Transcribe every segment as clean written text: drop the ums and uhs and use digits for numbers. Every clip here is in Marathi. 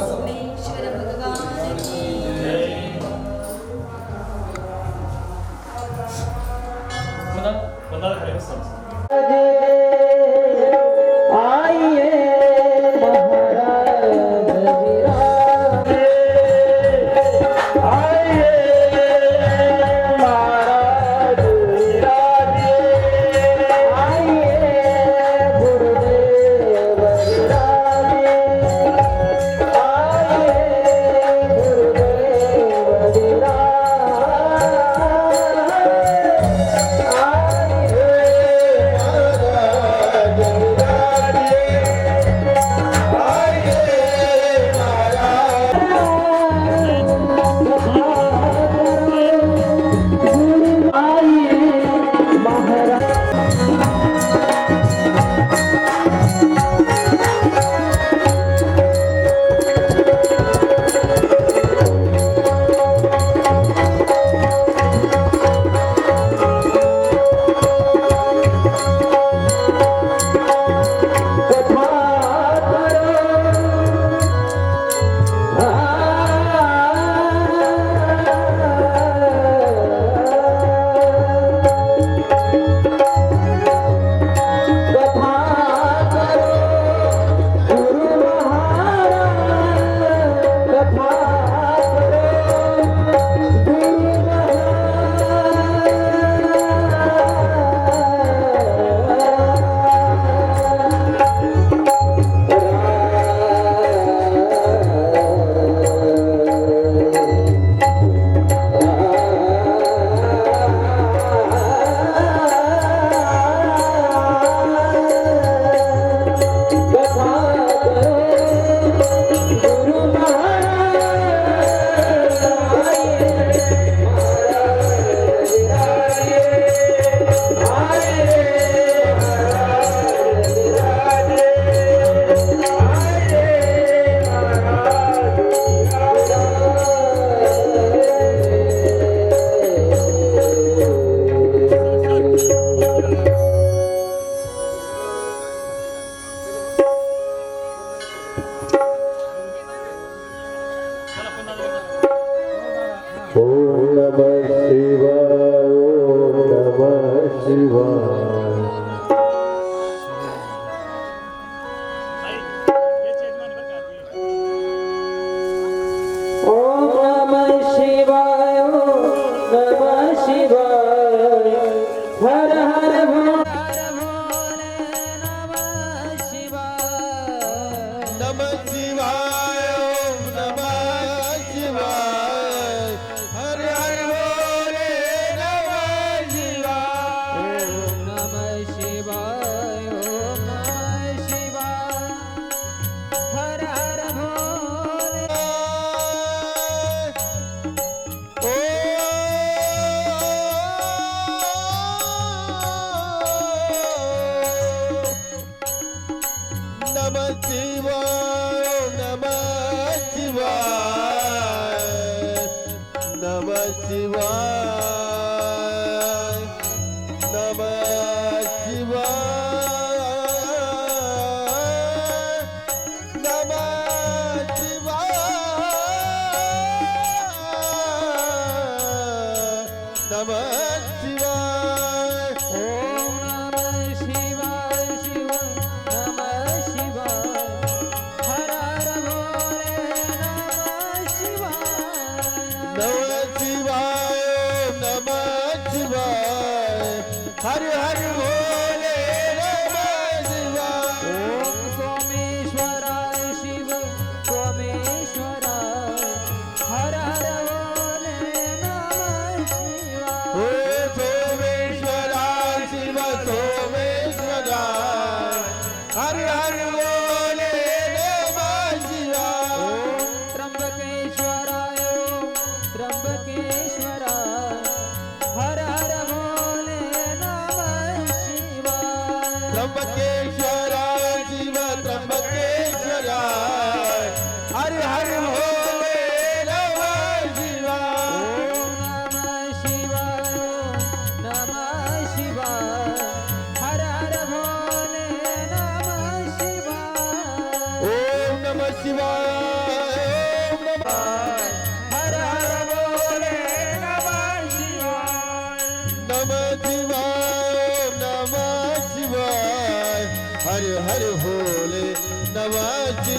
सोमेश्वर भगवान की पुन्हा खाली बसा.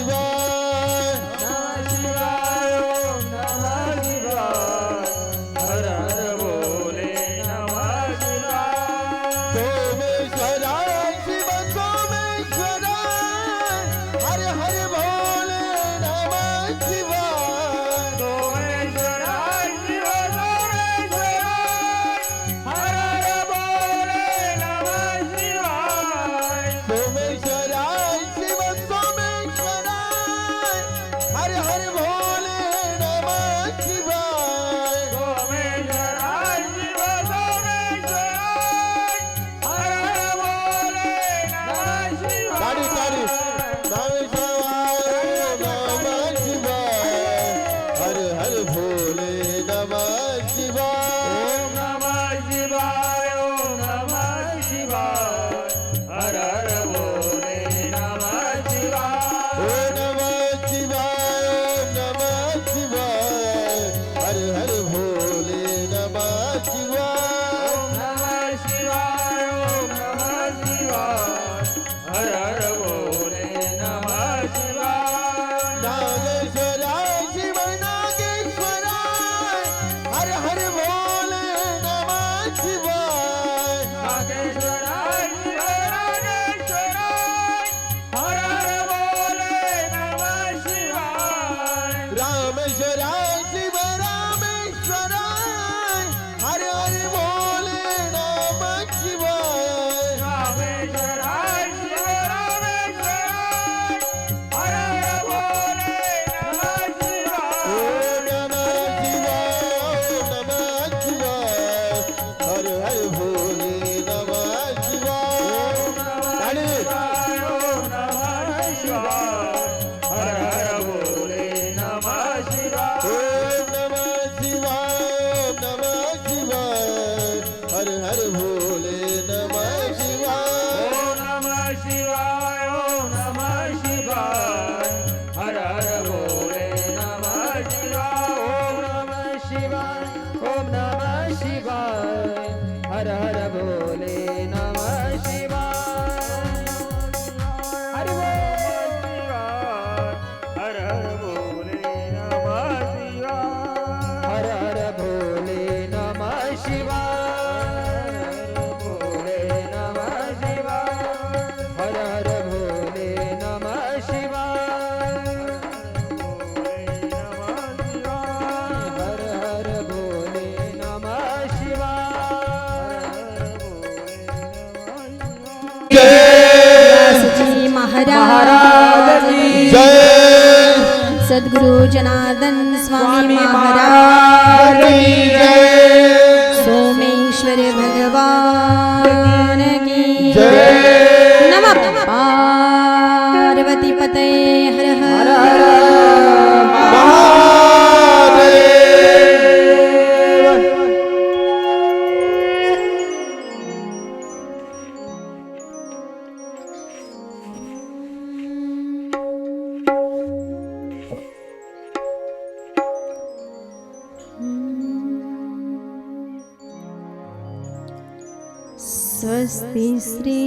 शिवाय नमः शिवाय ओम नमः शिवाय हर हर भोले नमः शिवाय सोमेश्वराय शिव सोमेश्वराय हर हर भोले नमः शिवाय सोमेश्वराय शिव सोमेश्वराय हर हर भोले नमः शिवाय सोमेश्वराय शिव सोमेश्वराय हर हर भोले नमः शिवाय सोमेश्वराय शिव सोमेश्वराय हर हर भोले नमः शिवाय ताड़ी ताड़ी नमः शिवाय हर हर भोले नमः शिवाय ओम नमः शिवाय ओम नमः शिवाय हर हर भोले नमः शिवाय ओ नमः शिवाय नमः शिवाय हर हर भोले नमः शिवाय ओम नमः शिवाय ओम नमः शिवाय हर हर भोले नमः शिवाय नागेश्वराय शिव नागेश्वराय हर हर भोले नमः शिवाय नागेश्वराय शिव नागेश्वराय हर हर भोले नमः शिवाय रामेश्वराय शिव रामेश्वराय हर हर भोले नमः शिवाय रामेश्वराय शिव रामेश्वराय हर हर भोले नमः शिवाय ओ नमः शिवाय हर हर भोले नमः शिवाय ताड़ी ओम नमः शिवाय हर हर भोले नमः शिवाय ओम नमः शिवाय हर हर भोले नमः शिवाय ओम नमः शिवाय ओम नमः शिवाय हर हर भोले नमः शिवाय ओम नमः शिवाय ओम नमः शिवाय हर हर भोले नमः शिवाय हर हर भोले नमः शिवाय हर हर भोले नमः शिवाय भोले नमः शिवाय हर हर भोले नमः शिवाय हर हर भोले नमः शिवाय व्यासजी महाराज की जय सद्गुरु जनार्दन स्वामी की महाराज जय सोमेश्वर भगवान की जय नमः पार्वती पते हर हर महादेव स्वस्ति श्री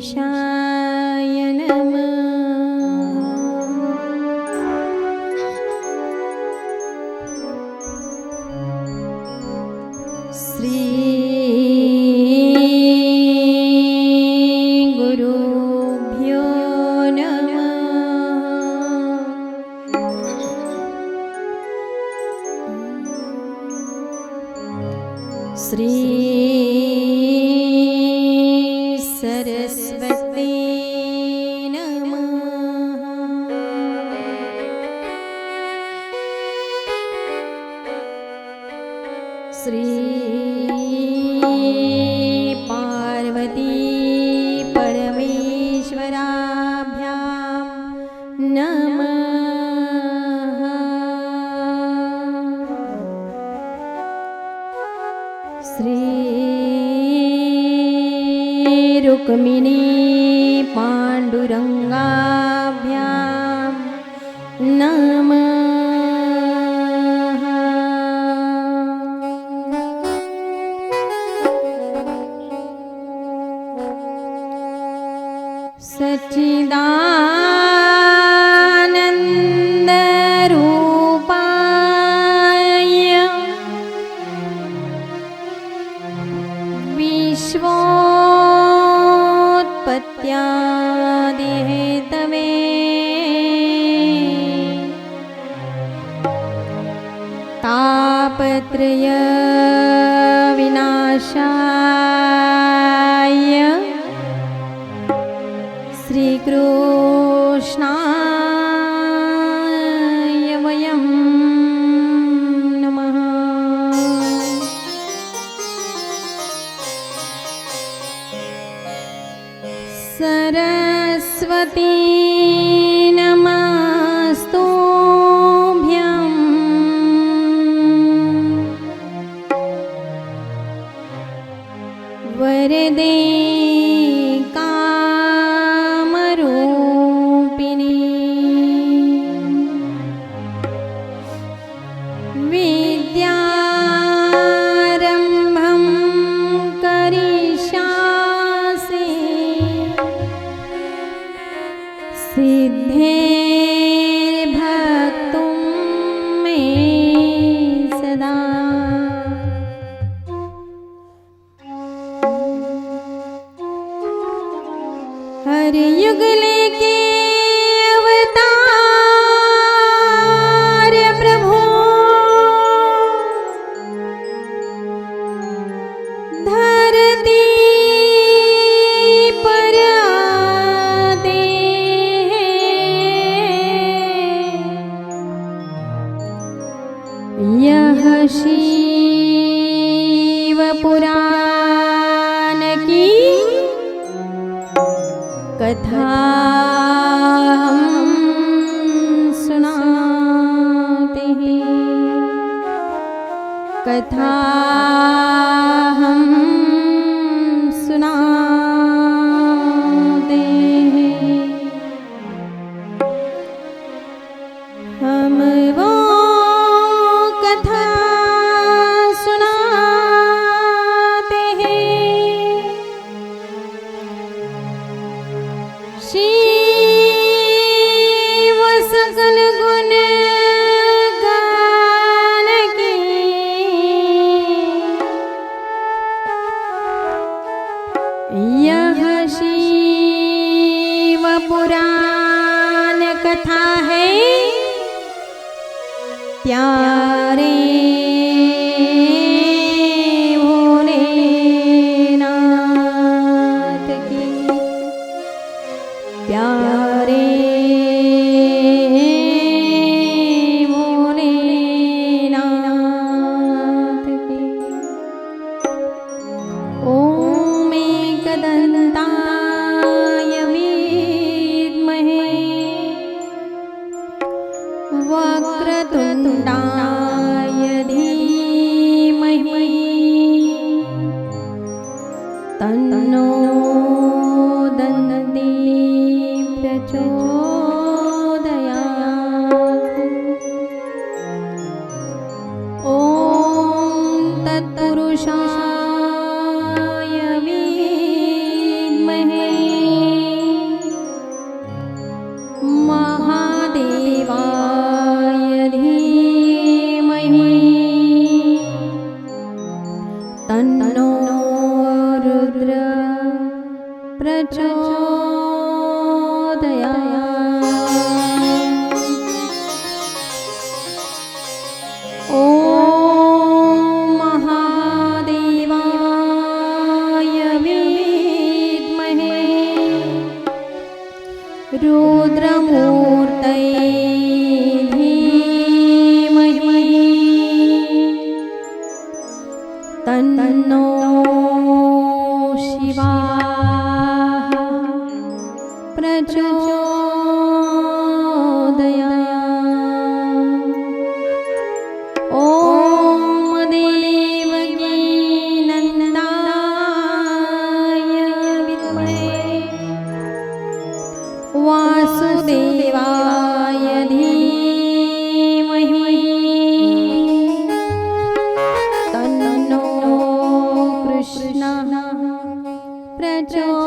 गणेशाय नमः श्री गुरुभ्यो नमः श्री सरस्वती नमः श्री पार्वती परमेश्वराभ्यां नमः श्री रुक्मिणी पाण्डुरङ्गाभ्यां नमः सच्चिदानन्द सच्चिदानन्दरूपाय विश्वोत्पत्त्यादिहेतवे तापत्रय विनाशाय श्रीकृष्णाय वयं नमः। सरस्वती नमस्तुभ्यं वरदे कामरूपिणी विद्यारम्भं करिष्यासि सिद्धिर्भक्तुं मे सदा। हर युग लेके अवतार प्रभु धरती पर आते हैं। यह शिव पुराण की कथा हम सुनाते हैं, कथा हम सुनाते हैं। हम वो कथा सुनाते हैं शिव सकल गुण गान की। यह शिव पुराण कथा है प्यारे भोलेनाथ की, प्यारे भोलेनाथ की। ओम एकदन्ताय विद्महे वक्रतुण्डाय धीमहि तन्नो दन्ति प्रचोदयात्। ॐ तत्पुरुषाय विद्महे महादेवाय धीमहि तन्नो रुद्र प्रचोदयात्। ॐ महादेवाय विद्महे रुद्रमूर्तये धीमहि तन्नो शिवः प्रचोदयात्। ॐ देवकी नन्दाय विद्महे वासुदेवाय धीमहि तन्नो कृष्णः प्रचोदयात्।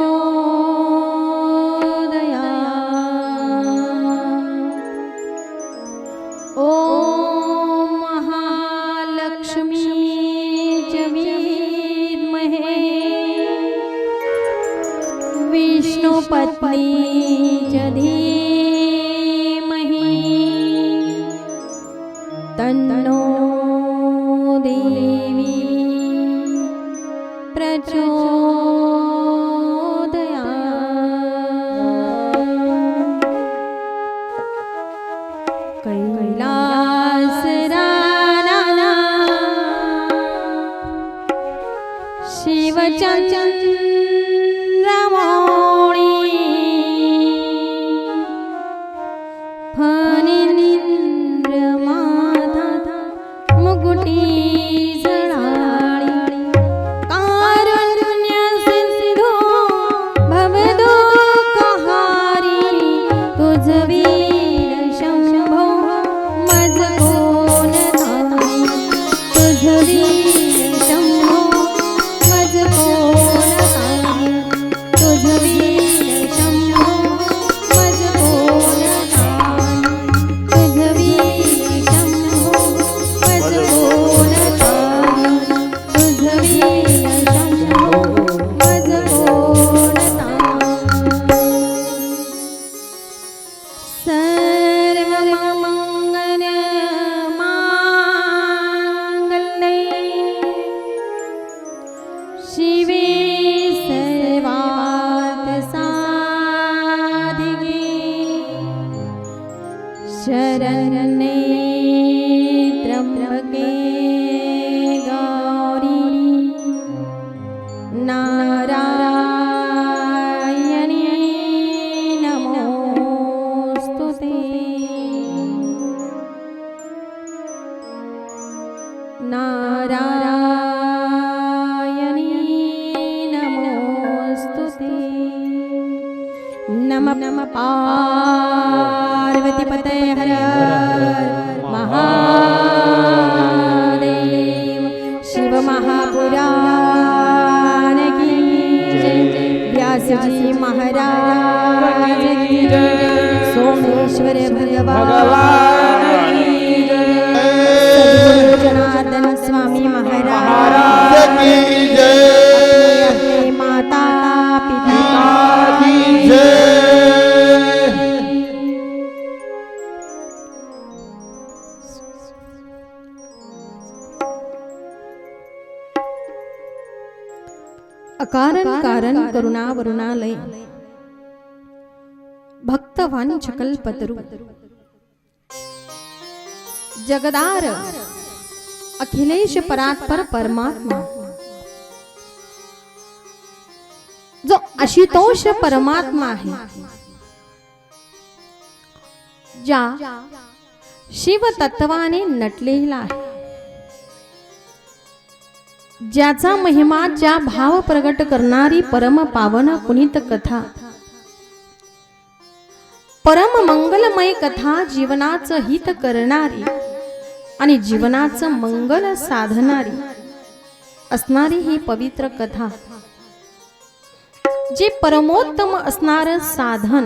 च धीमहि तन्नो देवी प्रचोदयात्। कैलासराना शिवचन्द्रमौळी फणीन्द्रमाथा मुकुटी जळाळी कारुण्य सिंधू भवदुःखहारी तुझ वीर शंभो मज कोण तारी तुझ वीर शंभो मज कोण तारी तुझ वीर शंभो मज कोण तारी तुझ वीर शंभो मज कोण तारी तुझ वीर शंभो मज कोण तारी। सर्वमंगल मांगल्ये शिवे सर्वार्थ साधिके शरण्ये त्र्यंबके गौरी नारायणी नमोस्तुते। नारायणी नमोस्तुते। नमः पार्वतीपते हर महादेव। शिव महापुराण की जय। व्यास जी महाराज की जय। सोमेश्वर भगवान की जय। सद्गुरु जनार्दन स्वामी महाराज की जय। अपने माता पिता की जय। अकारण कारण करुणा वरुणालय भक्तवांछकल्पतरु जगदार अखिलेश परात्पर परमात्मा जो आशुतोष परमात्मा आहे, ज्या शिव तत्वाने नटलेला आहे, ज्याचा महिमा ज्या भाव प्रगट करणारी परम पावन पुनीत कथा, परम मंगलमय कथा, जीवनाचं हित करणारी आणि जीवनाचं मंगल साधणारी असणारी ही पवित्र कथा, जे परमोत्तम असणार साधन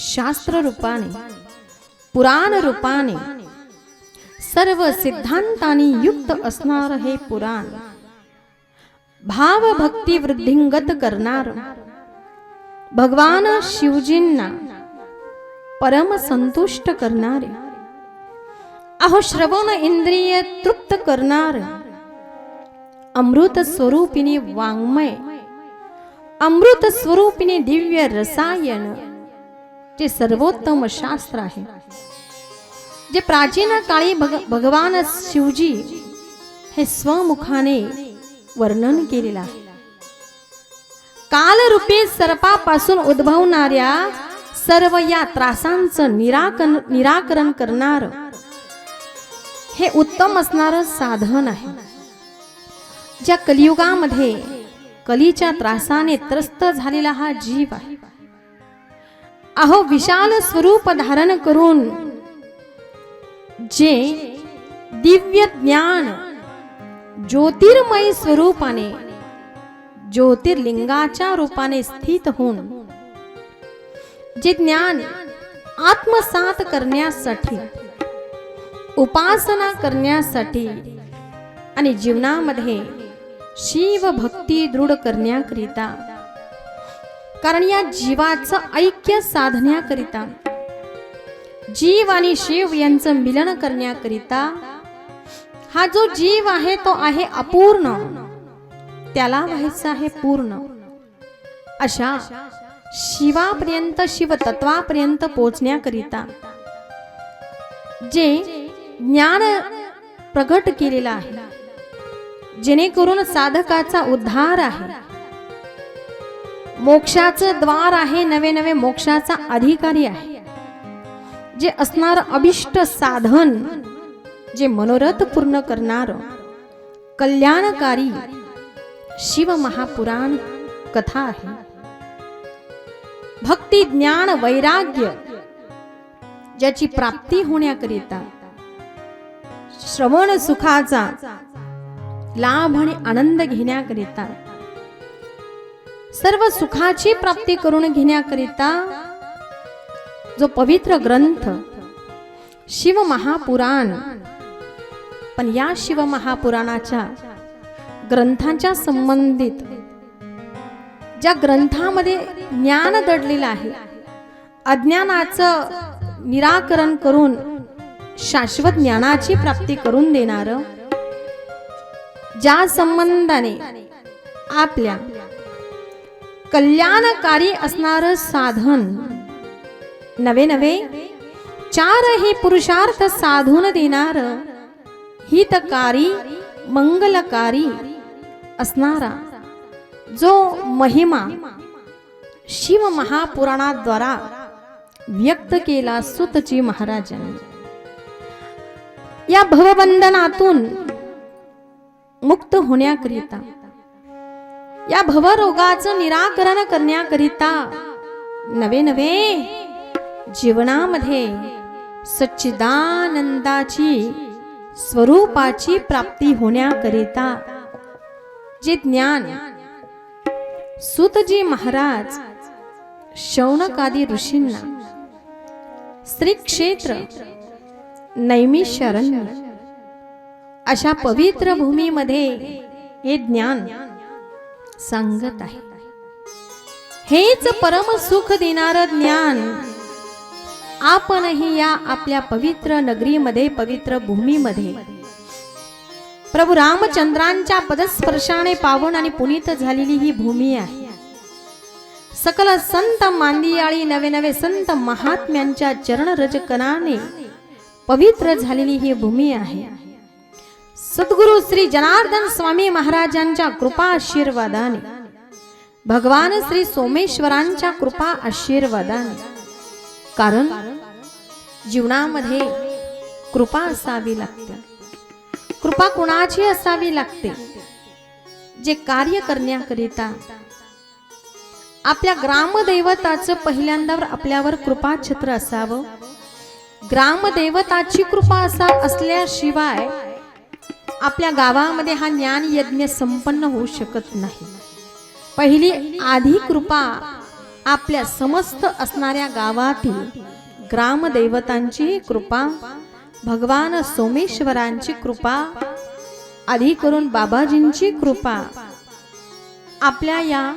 शास्त्र रूपाने पुराण रूपाने सर्व सिद्धांतांनी युक्त असणार हे पुराण भाव भक्ती वृद्धिंगत करणार, भगवान शिवजींना परम संतुष्ट करणारे, अहो श्रवण इंद्रिय तृप्त करणार अमृत स्वरूपिणी वाङ्मय, अमृत स्वरूपिणी दिव्य रसायन जे सर्वोत्तम शास्त्र आहे, जे प्राचीन काळी भगवान शिवजी हे स्वमुखाने वर्णन केलेलं आहे। कालरूपी सर्पापासून उद्भवणाऱ्या सर्व या त्रासांचं निराकरण करणार हे उत्तम असणारं साधन आहे। ज्या कलियुगामध्ये कलीच्या त्रासाने त्रस्त झालेला हा जीव आहे, अहो विशाल स्वरूप धारण करून जे दिव्य ज्ञान ज्योतिर्मय स्वरूपाने ज्योतिर्लिंगाच्या रूपाने स्थित होऊन जे ज्ञान आत्मसात करण्यासाठी, उपासना करण्यासाठी आणि जीवनामध्ये शिव भक्ती दृढ करण्याकरिता कारण या जीवाचं ऐक्य साधण्याकरिता, जीव आणि शिव यांचं मिलन करण्याकरिता हा जो जीव आहे तो आहे अपूर्ण, त्याला व्हायचं आहे पूर्ण. अशा शिवापर्यंत, शिवतत्वापर्यंत पोहोचण्याकरिता जे ज्ञान प्रगट केलेलं आहे, जेणेकरून साधकाचा उद्धार आहे, मोक्षाचं द्वार आहे, नवे नवे मोक्षाचा अधिकारी आहे, जे असणार अभिष्ट साधन, जे मनोरथ पूर्ण करणार कल्याणकारी शिव महापुराण कथा आहे. भक्ती, ज्ञान, वैराग्य ज्याची प्राप्ती होण्याकरिता श्रवण सुखाचा लाभ आणि आनंद घेण्याकरिता, सर्व सुखाची प्राप्ती करून घेण्याकरिता जो पवित्र ग्रंथ शिव महापुराण, पण या शिव महापुराणाच्या ग्रंथांच्या संबंधित ज्या ग्रंथामध्ये ज्ञान दडलेलं आहे, अज्ञानाचं निराकरण करून शाश्वत ज्ञानाची प्राप्ती करून देणारं, ज्या संबंधाने आपल्या कल्याणकारी असणारं साधन, नवे नवे चारही पुरुषार्थ साधून देणार हितकारी मंगलकारी असणारा जो महिमा शिव महापुराणाद्वारा व्यक्त केला सुतजी महाराजांनी, या भवबंधनातून मुक्त होण्याकरिता, या भवरोगाचं निराकरण करण्याकरिता, नवे नवे जीवनामध्ये सच्चिदानंदाची स्वरूपाची प्राप्ती होण्याकरिता जे ज्ञान सूतजी महाराज शौनकादी ऋषींना श्री क्षेत्र नैमिषारण्य अशा पवित्र भूमीमध्ये हे ज्ञान सांगत आहे. हेच परम सुख देणारं ज्ञान आपणही या आपल्या पवित्र नगरीमध्ये, पवित्र भूमीमध्ये प्रभू रामचंद्रांच्या पदस्पर्शाने पावन आणि पुनीत झालेली ही भूमी आहे. सकल संत मांदियाळी, नवे नवे संत महात्म्यांच्या चरण रजकनाने पवित्र झालेली ही भूमी आहे. सद्गुरु श्री जनार्दन स्वामी महाराजांच्या कृपा आशीर्वादाने, भगवान श्री सोमेश्वरांच्या कृपा आशीर्वादाने, कारण जीवनामध्ये कृपा असावी लागते. कृपा कुणाची असावी लागते? जे कार्य करण्याकरिता आपल्या ग्रामदैवताचं पहिल्यांदावर आपल्यावर कृपा छत्र असावं. ग्रामदैवताची कृपा असल्याशिवाय आपल्या गावामध्ये हा ज्ञान यज्ञ संपन्न होऊ शकत नाही. पहिली आधी कृपा आपल्या समस्त असणाऱ्या गावातील ग्रामदैवतांची कृपा, भगवान सोमेश्वरांची कृपा, आधी करून बाबाजींची कृपा, आपल्या या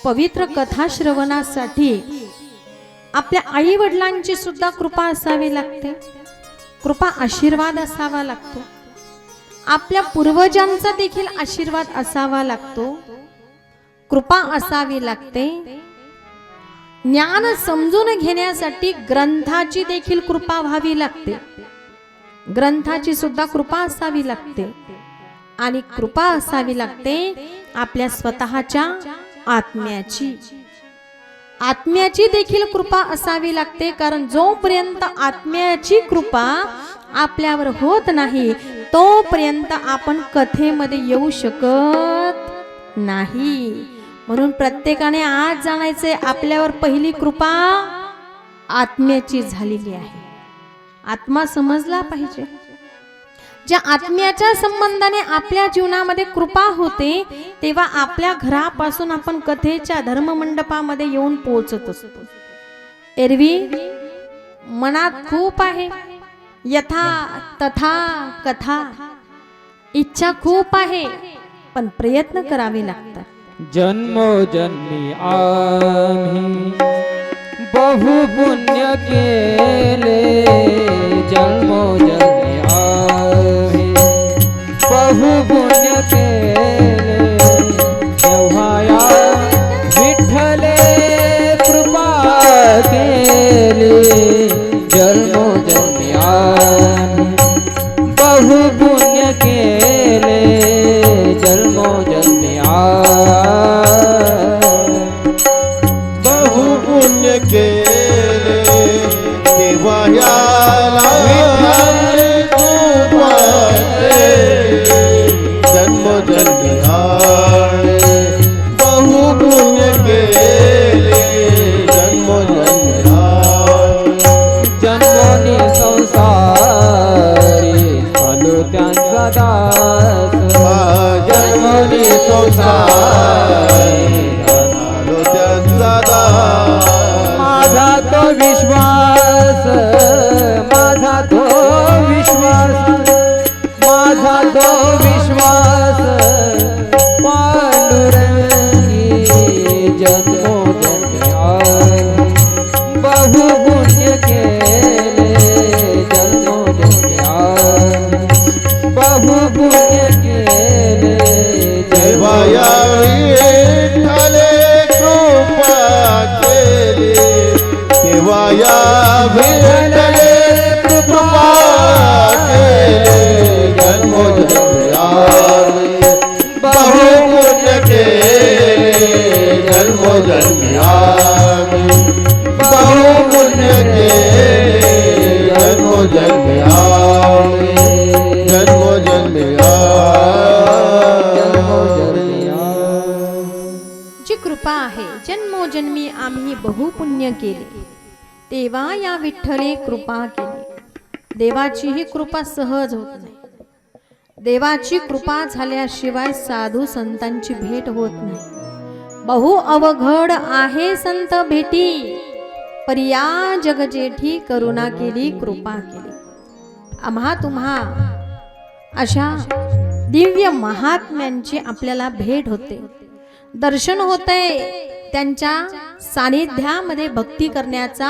पवित्र कथा श्रवणासाठी आपल्या आई वडिलांची सुद्धा कृपा असावी लागते. कृपा आशीर्वाद असावा लागतो. आपल्या पूर्वजांचा देखील आशीर्वाद असावा लागतो. कृपा असावी लागते. ज्ञान समजून घेण्यासाठी ग्रंथाची देखील कृपा व्हावी लागते. ग्रंथाची सुद्धा कृपा असावी लागते. आणि कृपा असावी लागते आपल्या स्वतःच्या आत्म्याची देखील कृपा असावी लागते. कारण जोपर्यंत आत्म्याची कृपा आपल्यावर होत नाही तोपर्यंत आपण कथेमध्ये येऊ शकत नाही. म्हणून प्रत्येकाने आज जाणायचे आपल्यावर पहिली कृपा आत्म्याची झालेली आहे. आत्मा समजला पाहिजे. ज्या आत्म्याच्या संबंधाने आपल्या जीवनामध्ये कृपा होते तेव्हा आपल्या घरापासून आपण कथेच्या धर्ममंडपामध्ये येऊन पोहोचत असतो. एरवी मनात खूप आहे, यथा तथा कथा, इच्छा खूप आहे, पण प्रयत्न करावे लागतात. जन्मोजन्मी आम्ही बहु पुण्य केले, जन्मोजन्मी आम्ही बहु पुण्य केले, तेव्हा या विठ्ठले कृपा केली, जन्मोजन्मी आम्ही बहु पुण्य केले, जन्मोजन्मी बहु पुण्य केले, तेव्हा याला कृपा केली, जन्मोजन्मी आले. बहु पुण्य केले, जन्मोजन्मी आले. जन्मोनी संसारी चालू त्यांचा दास, जन्मोनी संसारी झालो त्यांचा दास. माझा तो विश्वास, माझा तो विश्वास, माझा तो विश्वास पांडुरंगी, जन्मोजन्मी आम्ही बहु पुण्य केले, जन्मोजन्मी आम्ही बहु पुण्य केले, तेव्हा या विठ्ठले कृपा केली, तेव्हा या विठ्ठले कृपा केली, जन्मोजन्मी आले. बहु पुण्य केले, जन्मोजन्मी आले. बहु पुण्य केले, जन्मोजन्मी आले. जन्मोजन्मी जी कृपा आहे, जन्मोजन्मी आम्ही बहुपुण्य केले, तेव्हा या विठ्ठले कृपा केली. देवाची ही कृपा सहज होत नाही. देवाची कृपा झाल्याशिवाय साधू संतांची भेट होत नाही. बहु अवघड आहे संत भेटी, परिया जग जेठी करुणा केली, कृपा केली. आम्हा तुम्हा अशा दिव्य महात्म्यांची आपल्याला भेट होते, दर्शन होते. त्यांच्या सानिध्यामध्ये भक्ती करण्याचा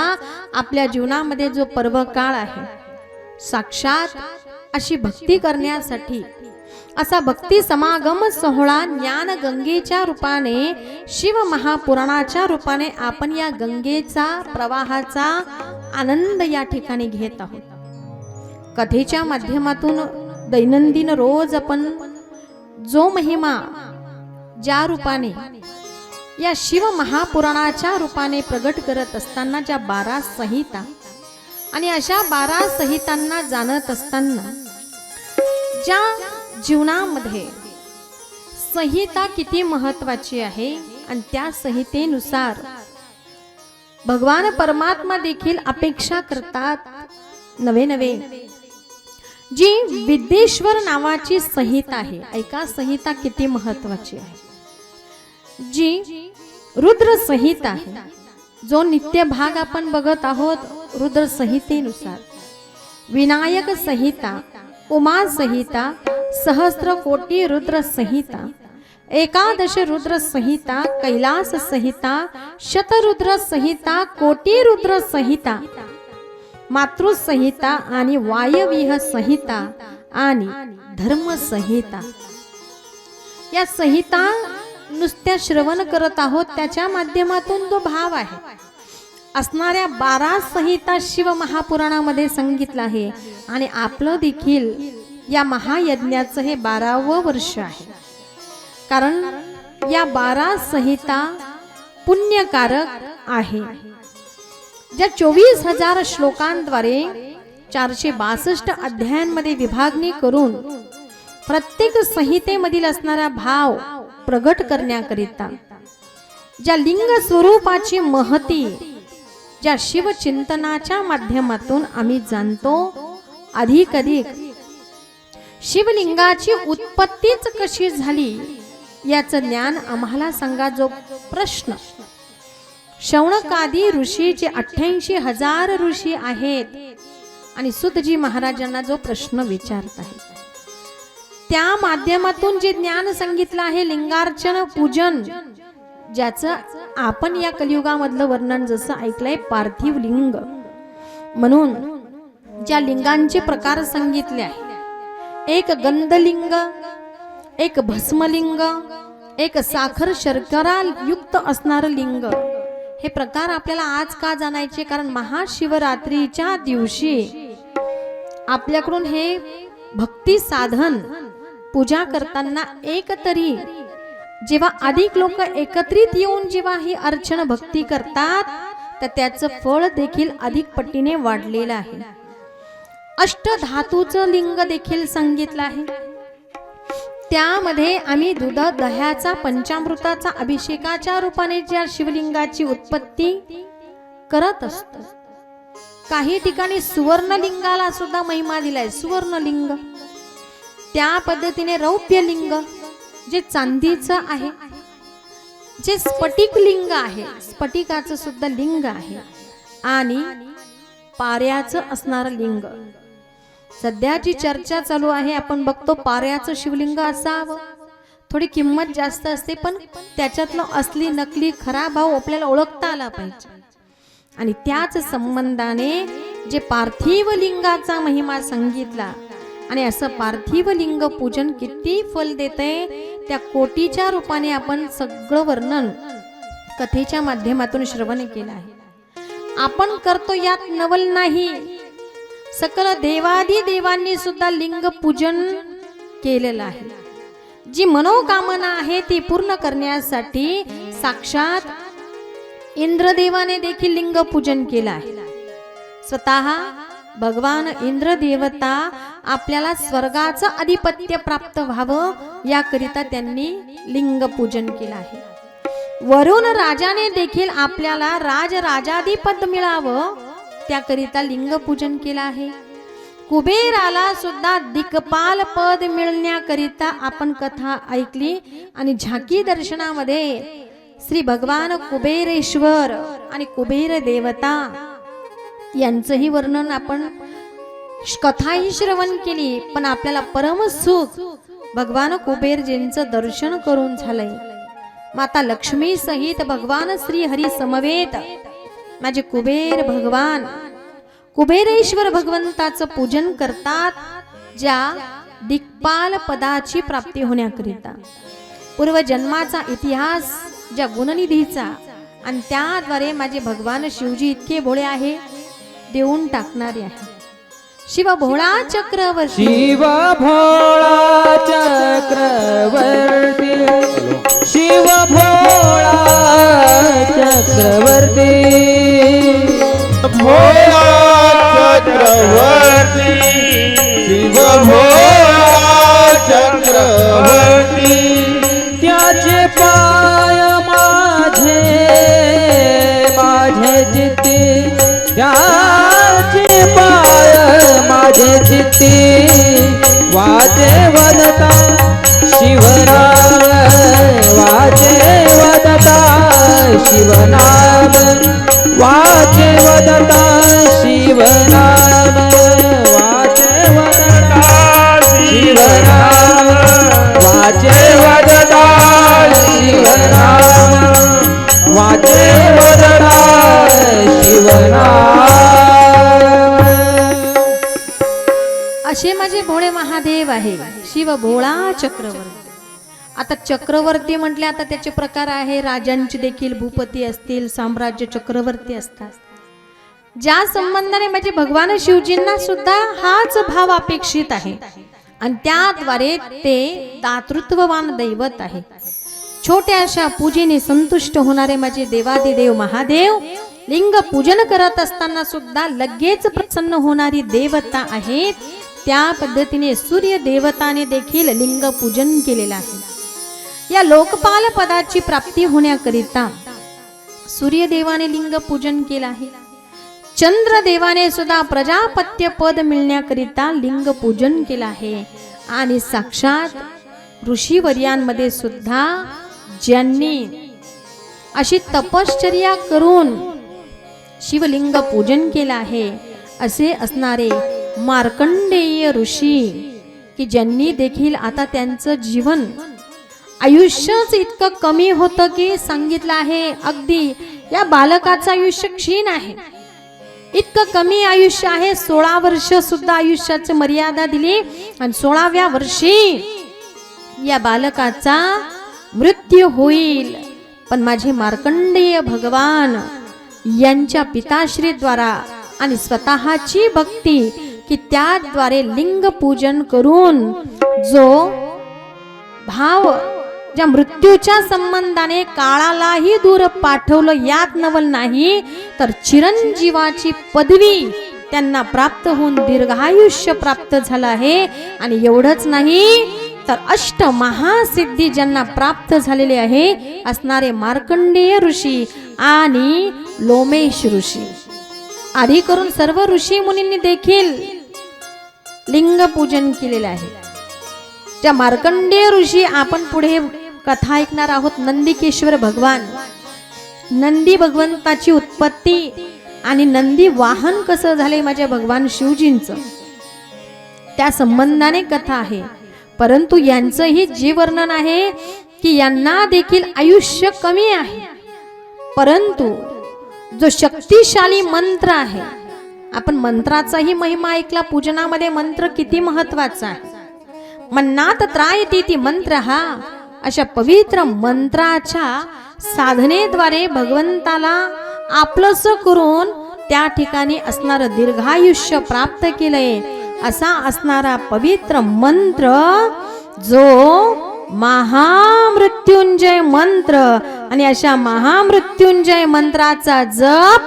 आपल्या जीवनामध्ये जो पर्व काळ आहे, साक्षात अशी भक्ती करण्यासाठी असा भक्ती समागम सोहळा ज्ञान गंगेच्या रूपाने, शिव महापुराणाच्या रूपाने आपण या गंगेचा प्रवाहाचा आनंद या ठिकाणी घेत आहोत. कथेच्या माध्यमातून दैनंदिन रोज आपण जो महिमा ज्या रूपाने या शिव महापुराणाच्या रूपाने प्रगट करत असताना ज्या 12 संहिता आणि अशा 12 संहितांना जाणत असताना ज्या जीवनामध्ये संहिता किती महत्वाची आहे आणि त्या संहितेनुसार भगवान परमात्मा देखील अपेक्षा करतात नवे नवे. जी विद्येश्वर नावाची संहिता आहे, ऐका संहिता किती महत्वाची आहे. जी रुद्र संहिता आहे, जो नित्य भाग आपण बघत आहोत रुद्र संहितेनुसार. विनायक संहिता, उमा संहिता, सहस्त्र कोटी रुद्र संहिता, एकादश रुद्र संहिता, कैलास संहिता, शतरुद्र संहिता, कोटी रुद्र संहिता, मातृसंहिता आणि वायव्य संहिता आणि धर्म संहिता. या संहिता नुसत्या श्रवण करत आहोत, त्याच्या माध्यमातून जो भाव आहे असणाऱ्या 12 संहिता शिव महापुराणामध्ये सांगितलं आहे. आणि आपलं देखील या महायज्ञाचं हे 12वं वर्ष आहे, कारण या 12 संहिता पुण्यकारक आहे. ज्या 24,000 श्लोकांद्वारे 462 अध्यायांमध्ये विभागणी करून प्रत्येक संहितेमधील असणारा भाव प्रगट करण्याकरिता ज्या लिंग स्वरूपाची महती ज्या शिवचिंतनाच्या माध्यमातून आम्ही जाणतो, अधिक शिवलिंगाची उत्पत्तीच कशी झाली याचं ज्ञान आम्हाला सांगा. जो प्रश्न शौनकादी ऋषीचे 88,000 ऋषी आहेत आणि सुतजी महाराजांना जो प्रश्न विचारत आहे त्या माध्यमातून जे ज्ञान सांगितलं आहे लिंगार्चन पूजन, ज्याचं आपण या कलियुगामधलं वर्णन जसं ऐकलंय पार्थिव लिंग म्हणून ज्या लिंगांचे प्रकार सांगितले आहे, एक गंधलिंग, एक भस्मलिंग, एक साखर शर्करा युक्त असणारं लिंग. हे प्रकार आपल्याला आज का जाणायचे? कारण महाशिवरात्रीच्या दिवशी आपल्याकडून हे भक्ती साधन पूजा करताना एक तरी जेव्हा अधिक लोक एकत्रित येऊन जेव्हा ही अर्चन भक्ती करतात तर त्याचं फळ देखील अधिक पटीने वाढलेलं आहे. अष्टधातूचं लिंग देखील सांगितलं आहे. त्यामध्ये आम्ही दूध दह्याचा पंचामृताचा अभिषेकाच्या रूपाने ज्या शिवलिंगाची उत्पत्ती करत असतो. काही ठिकाणी सुवर्णलिंगाला सुद्धा महिमा दिलाय. सुवर्णलिंग, त्या पद्धतीने रौप्यलिंग जे चांदीचं आहे, जे स्फटिक लिंग आहे, स्फटिकाचं सुद्धा लिंग आहे, आणि पाऱ्याचं असणारं लिंग. सध्याची चर्चा चालू आहे, आपण बघतो पाऱ्याचं शिवलिंग असावं, थोडी किंमत जास्त असते, पण त्याच्यातलं असली नकली खरा भाव आपल्याला ओळखता आला पाहिजे. आणि त्याच संबंधाने जे पार्थिव लिंगाचा महिमा सांगितला, आणि असं पार्थिव लिंग पूजन किती फल देते त्या कोटीच्या रूपाने आपण सगळं वर्णन कथेच्या माध्यमातून श्रवण केलं आहे. आपण करतो यात नवल नाही. सकल देवादी देवांनी सुद्धा लिंग पूजन केलेलं आहे. जी मनोकामना आहे ती पूर्ण करण्यासाठी साक्षात इंद्रदेवाने देखील लिंग पूजन केलं आहे. स्वतः भगवान इंद्र देवता आपल्याला स्वर्गाचं अधिपत्य प्राप्त व्हावं याकरिता त्यांनी लिंग पूजन केलं आहे. वरुण राजाने देखील आपल्याला राजराजाधिपद मिळावं त्याकरिता लिंग पूजन केलं आहे. कुबेराला सुद्धा दिक्पाल पद मिळण्याकरिता आपण कथा ऐकली, आणि झाकी दर्शनामध्ये श्री भगवान कुबेरेश्वर आणि कुबेर देवता यांचंही वर्णन आपण कथाही श्रवण केली. पण आपल्याला परम सुख भगवान कुबेरजींचं दर्शन करून झालंय. माता लक्ष्मी सहित भगवान श्री हरी समवेत माझे कुबेर भगवान कुबेरेश्वर भगवंताचं पूजन करतात, ज्या दिक्पाल पदाची प्राप्ती होण्याकरिता. पूर्वजन्माचा इतिहास ज्या गुणनिधीचा, आणि त्याद्वारे माझे भगवान शिवजी इतके भोळे आहे, देऊन टाकणारे आहे. शिव भोळा चक्रवर्ती, शिव भोळा चक्रवर्ती, शिव भोळा चक्रवर्ती, भोळा चक्रवर्ती, शिव भोळा चक्रवर्ती. त्याचे पाय माझे माझे जिते, त्याचे पाय माझे जिते, वाजे वदता शिवनाम, वाजे वदता शिवनाम, वाजे वदता शिवनाम, वाजे वदता शिवनाम, वाजे वदता शिवनाम, वाजे वदता शिवनाम. असे माझे भोळे महादेव आहे शिव भोळा चक्रवर्ती. आता चक्रवर्ती म्हटले, आता त्याचे प्रकार आहे. राजांचे देखील भूपती असतील, साम्राज्य चक्रवर्ती असतात. ज्या संबंधाने म्हणजे भगवान शिवजींना सुद्धा हाच भाव अपेक्षित आहे, आणि त्याद्वारे ते दातृत्ववान दैवत आहे. छोट्याशा पूजेने संतुष्ट होणारे माझे देवादिदेव महादेव लिंग पूजन करत असताना सुद्धा लगेच प्रसन्न होणारी देवता आहेत. त्या पद्धतीने सूर्य देवताने देखील लिंग पूजन केलेलं आहे. या लोकपाल पदाची प्राप्ती होण्याकरिता सूर्यदेवाने लिंग पूजन केलं आहे. चंद्रदेवाने सुद्धा प्रजापत्य पद मिळण्याकरिता लिंग पूजन केलं आहे. आणि साक्षात ऋषीवर्यांमध्ये सुद्धा ज्यांनी अशी तपश्चर्या करून शिवलिंग पूजन केलं आहे, असे असणारे मार्कंडेय ऋषी की ज्यांनी देखील आता त्यांचं जीवन आयुष्यच इतकं कमी होतं की सांगितलं आहे, अगदी या बालकाचं आयुष्य क्षीण आहे, इतकं कमी आयुष्य आहे. 16 वर्ष सुद्धा आयुष्याची मर्यादा दिली आणि 16व्या वर्षी या बालकाचा मृत्यू होईल. पण माझे मार्कंडेय भगवान यांच्या पिताश्री द्वारा आणि स्वतःची भक्ती की त्याद्वारे लिंग पूजन करून जो भाव ज्या मृत्यूच्या संबंधाने काळालाही दूर पाठवलं यात नवल नाही, तर चिरंजीवाची पदवी त्यांना प्राप्त होऊन दीर्घायुष्य प्राप्त झालं आहे. आणि एवढंच नाही तर अष्ट महासिद्धी ज्यांना प्राप्त झालेले आहे असणारे मार्कंडेय ऋषी आणि लोमेश ऋषी आदी करून सर्व ऋषी मुनींनी देखील लिंग पूजन केलेले आहे. ज्या मार्कंडेय ऋषी आपण पुढे कथा ऐकणार आहोत, नंदिकेश्वर भगवान, नंदी भगवंताची उत्पत्ती आणि नंदी वाहन कसं झाले माझ्या भगवान शिवजींचं, त्या संबंधाने कथा आहे. परंतु यांचंही जे वर्णन आहे की यांना देखील आयुष्य कमी आहे, परंतु जो शक्तिशाली मंत्र आहे, आपण मंत्राचाही महिमा ऐकला, पूजनामध्ये मंत्र किती महत्वाचा आहे. मन्नात त्रायती ती मंत्र हा, अशा पवित्र मंत्राच्या साधनेद्वारे भगवंताला आपलंसं करून त्या ठिकाणी असणारं दीर्घायुष्य प्राप्त केलंय. असा असणारा पवित्र मंत्र जो महामृत्युंजय मंत्र, आणि अशा महामृत्युंजय मंत्राचा जप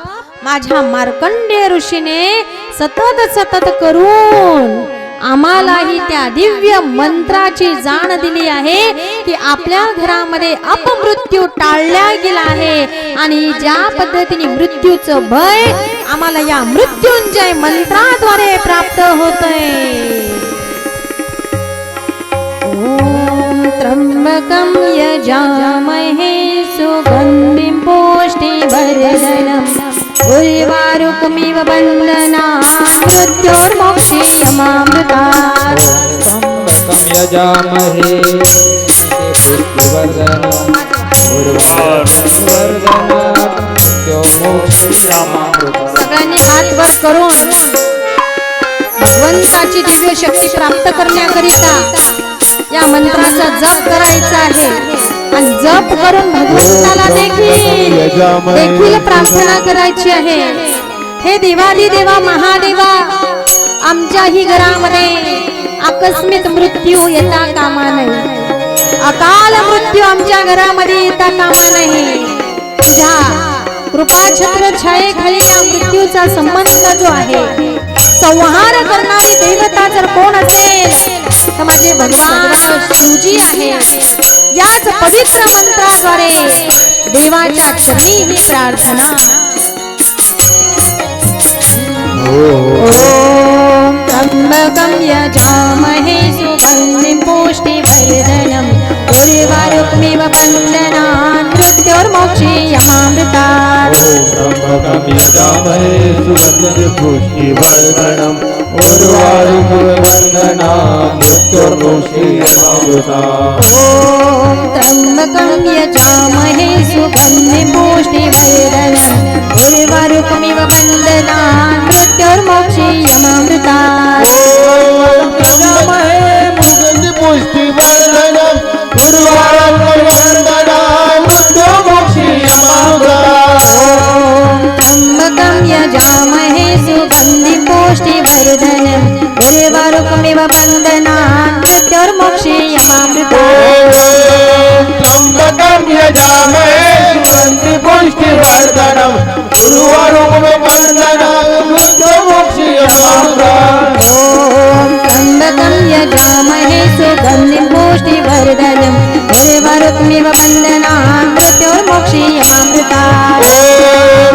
माझ्या मार्कंडेय ऋषीने सतत करून आम्हालाही त्या दिव्य मंत्राची जाण दिली आहे की आपल्या घरामध्ये अपमृत्यू टाळला गेला आहे. आणि ज्या पद्धतीने मृत्यूचं भय आम्हाला या मृत्युंजय मंत्राद्वारे प्राप्त होतंय. ओम त्र्यंबकं यजामहे सुगंधिं पुष्टिवर्धनम् उर्वारुकमिव बन्धनात् मृत्योर्मोक्षयमामृतात्. त्र्यंबकं यजामहे पुष्टिवर्धनम् उर्वारुकमिवर्धनात् मृत्योर्मोक्षयमामृतात्. सगळ्यांनी हात वर करून भगवंताची दिव्य शक्ती प्राप्त करण्याकरिता या मंत्राचा जप करायचा आहे. आणि जप करून भगवंताला देखील प्रार्थना करायची आहे. हे देवादी देवा महादेवा, आमच्याही घरामध्ये आकस्मिक मृत्यू येता कामा नये, अकाल मृत्यू आमच्या घरामध्ये येता कामा नये. तुझ्या कृपा छत्र छायेखाली या मृत्यूचा संबंध जो आहे, संहार करणारी देवता जर कोण असेल तर माझे भगवान शिवजी आहे. याच पवित्र मंत्राद्वारे देवाच्या चरणी ही प्रार्थना. ओम त्र्यंबकं यजामहे सुगंधिं पुष्टिवर्धनम् उर्वारुकमिव बन्धनात् मृत्योर्मोक्षयमामृतात्. त्र्यंबकं यजामहे सुगंधिं पुष्टिवर्धनम् उर्वारुकमिव बन्धनात् मृत्योर्मोक्षयमामृतात्. ओम त्र्यंबकं यजामहे सुगंधिं पुष्टिवर्धनम् उर्वारुकमिव बन्धनात् मृत्योर्मोक्षयमामृतात्. पुष्टिवर्धनम् उर्वारुकमिव बन्धनात् मृत्योर्मोक्षयमामृतात्. ओम त्र्यंबकं यजामहे सुगंधिं पुष्टिवर्धनम् उर्वारुकमिव बन्धनात् मृत्योर्मोक्षयमामृतात्. त्र्यंबकं यजामहे सुगंधिं पुष्टिवर्धनम् उर्वारुकमिव बन्धनात् मृत्योर्मोक्षयमामृतात्. ओम त्र्यंबकं यजामहे सुगंधिं पुष्टिवर्धनम् उर्वारुकमिव बन्धनात् मृत्योर्मोक्षयमामृतात्.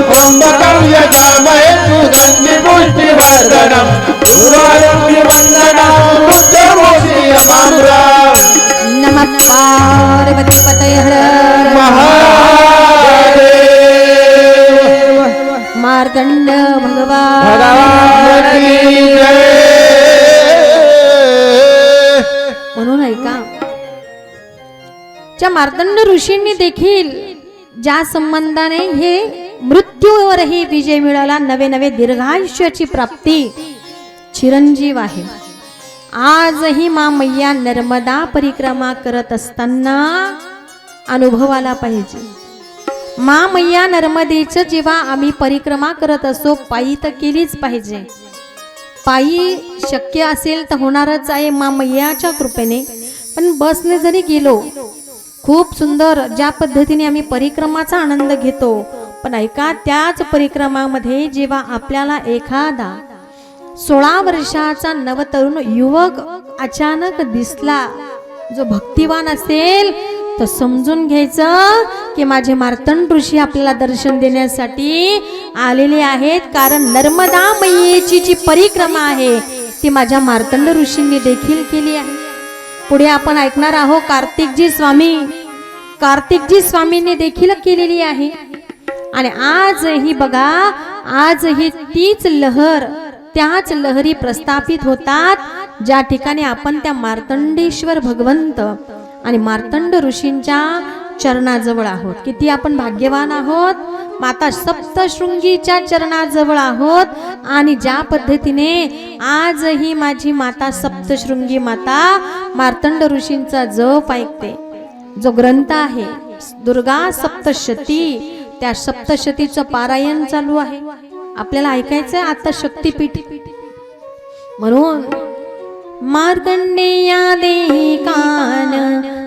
त्र्यंबकं यजामहे सुगंधिं पुष्टिवर्धनम् उर्वारुकमिव बन्धनात् मृत्योर्मोक्षयमामृतात्. नमः पार्वती पतये हर हर महादेव. मार्कंड भगवान भगवान की जय. म्हणून ऐका, ज्या मार्तंड ऋषींनी देखील ज्या संबंधाने हे मृत्यूवरही विजय मिळवला, नवे नवे दीर्घायुष्याची प्राप्ती, चिरंजीव आहे. आजही मा मैया नर्मदा परिक्रमा करत असताना अनुभव आला पाहिजे. मा मैया नर्मदेचं जेव्हा आम्ही परिक्रमा करत असो, पायी तर केलीच पाहिजे. पायी शक्य असेल तर होणारच आहे मा मैयाच्या कृपेने. पण बसने जरी गेलो, खूप सुंदर ज्या पद्धतीने आम्ही परिक्रमाचा आनंद घेतो, पण ऐका, त्याच परिक्रमामध्ये जेव्हा आपल्याला एखादा 16 वर्षाचा नवतरुण युवक अचानक दिसला, जो भक्तिवान असेल, तर समजून घ्यायचं की माझे मार्तंड ऋषी आपल्याला दर्शन देण्यासाठी आलेले आहेत. कारण नर्मदा मैयेची जी परिक्रमा आहे ती माझ्या मार्तंड ऋषींनी देखील केली आहे. पुढे आपण ऐकणार आहोत कार्तिकजी स्वामींनी देखील केलेली आहे. आणि आजही बघा, आजही तीच लहर, त्याच लहरी प्रस्थापित होतात, ज्या ठिकाणी आपण त्या मार्तंडेश्वर भगवंत आणि मार्तंड ऋषींच्या चरणाजवळ आहोत. किती आपण भाग्यवान आहोत, माता सप्तशृंगीच्या चरणाजवळ आहोत. आणि ज्या पद्धतीने आजही माझी माता सप्तशृंगी माता मार्तंड ऋषींचा जप ऐकते. जो ग्रंथ आहे दुर्गा सप्तशती, त्या सप्तशतीचं पारायण चालू आहे, आपल्याला ऐकायचंय आता शक्तीपीठ. म्हणून मार्कंडेया देही कान,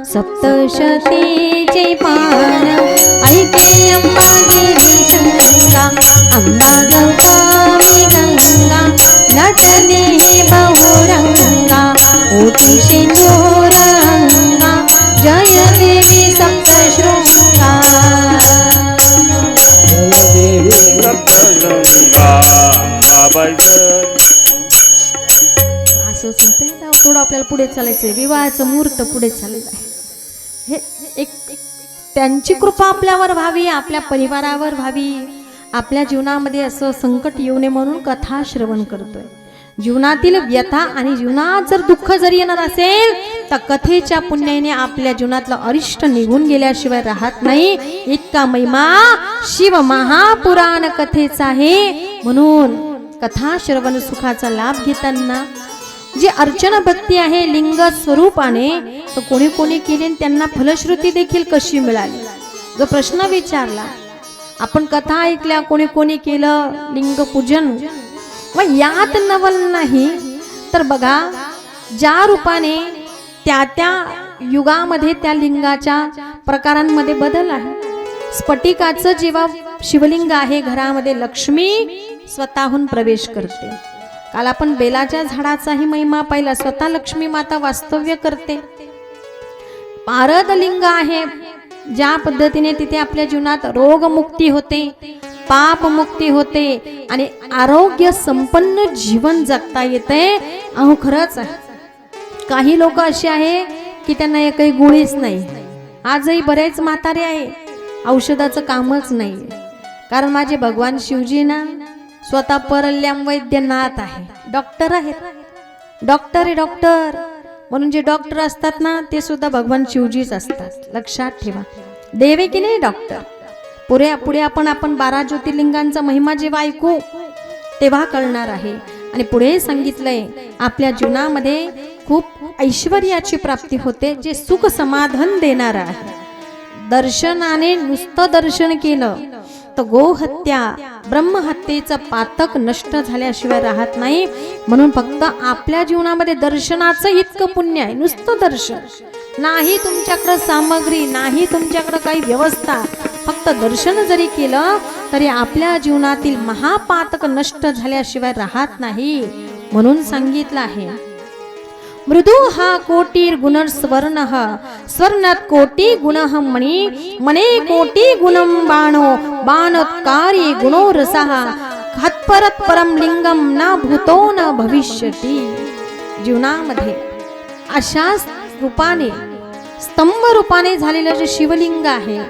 सप्तशतीचे पान, ऐके अंबा गिरी गंगा, अंबा गौतमी गंगा, नटने बहुरंगा, ओटी शेंदूर अंगा, जय देवी सप्तशृंगा. असं सांगते, थोडं आपल्याला पुढे चालायचंय. विवाहाचं मुहूर्त पुढे चाललेलं आहे. हे एक त्यांची कृपा आपल्यावर व्हावी, आपल्या परिवारावर व्हावी. आपल्या जीवनामध्ये असं संकट येऊ नये म्हणून कथा श्रवण करतोय. जीवनातील व्यथा आणि जीवनात जर दुःख जरी येणार असेल तर कथेच्या पुण्याने आपल्या जीवनातलं अरिष्ट निघून गेल्याशिवाय राहत नाही. इतका महिमा शिव महापुराण कथेचा आहे. म्हणून कथा श्रवण सुखाचा लाभ घेताना जी अर्चना भक्ती आहे लिंग स्वरूपाने, तर कोणी कोणी केली, त्यांना फलश्रुती देखील कशी मिळाली. जो प्रश्न विचारला, आपण कथा ऐकल्या, कोणी कोणी केलं लिंग पूजन, मग यात नवल नाही. तर बघा, ज्या रूपाने त्या त्या युगामध्ये त्या लिंगाच्या प्रकारांमध्ये बदल आहे. स्फटिकाचं जेव्हा शिवलिंग आहे घरामध्ये, लक्ष्मी स्वतःहून प्रवेश करते. काल आपण बेलाच्या झाडाचाही महिमा पाहिला, स्वतः लक्ष्मी माता वास्तव्य करते. पारद लिंग आहे, ज्या पद्धतीने तिथे आपल्या जीवनात रोगमुक्ती होते, पाप मुक्ती होते आणि आरोग्य संपन्न जीवन जगता येते. अहो खरंच आहे, काही लोक असे आहे की त्यांना एकही गोळीच नाही. आजही बरेच म्हातारे आहे, औषधाचं कामच नाही. कारण माझे भगवान शिवजी ना स्वतः परल्याम वैद्यनाथ आहे, डॉक्टर आहेत. डॉक्टर म्हणून जे डॉक्टर असतात ना, ते सुद्धा भगवान शिवजीच असतात. लक्षात ठेवा, देवे की नाही डॉक्टर. पुढे आपण 12 ज्योतिर्लिंगांचा महिमा जेव्हा ऐकू तेव्हा कळणार आहे. आणि पुढे सांगितलंय, आपल्या जीवनामध्ये खूप ऐश्वर्याची प्राप्ती होते, जे सुख समाधान देणार आहे. दर्शनाने नुसतं दर्शन केलं तर गोहत्या ब्रह्महत्येचं पातक नष्ट झाल्याशिवाय राहत नाही. म्हणून फक्त आपल्या जीवनामध्ये दर्शनाचं इतकं पुण्य आहे. नुसतं दर्शन नाही, तुमच्याकडे सामग्री नाही, तुमच्याकडे काही व्यवस्था, फक्त दर्शन जरी केलं तरी आपल्या जीवनातील महापातक नष्ट झाल्याशिवाय राहत नाही. म्हणून सांगितलं आहे, मृदु हा कोटीर गुण स्वर्ण, स्वर्णात कोटी गुण मणी, मने कोटी गुणम बाणो, बाणोत्कारी गुणो रसः, हत्परत परम लिंगम न भूतो न भविष्यती. जीवनामध्ये अशा रूपाने स्तंभ रूपाने झालेलं जे शिवलिंग आहे,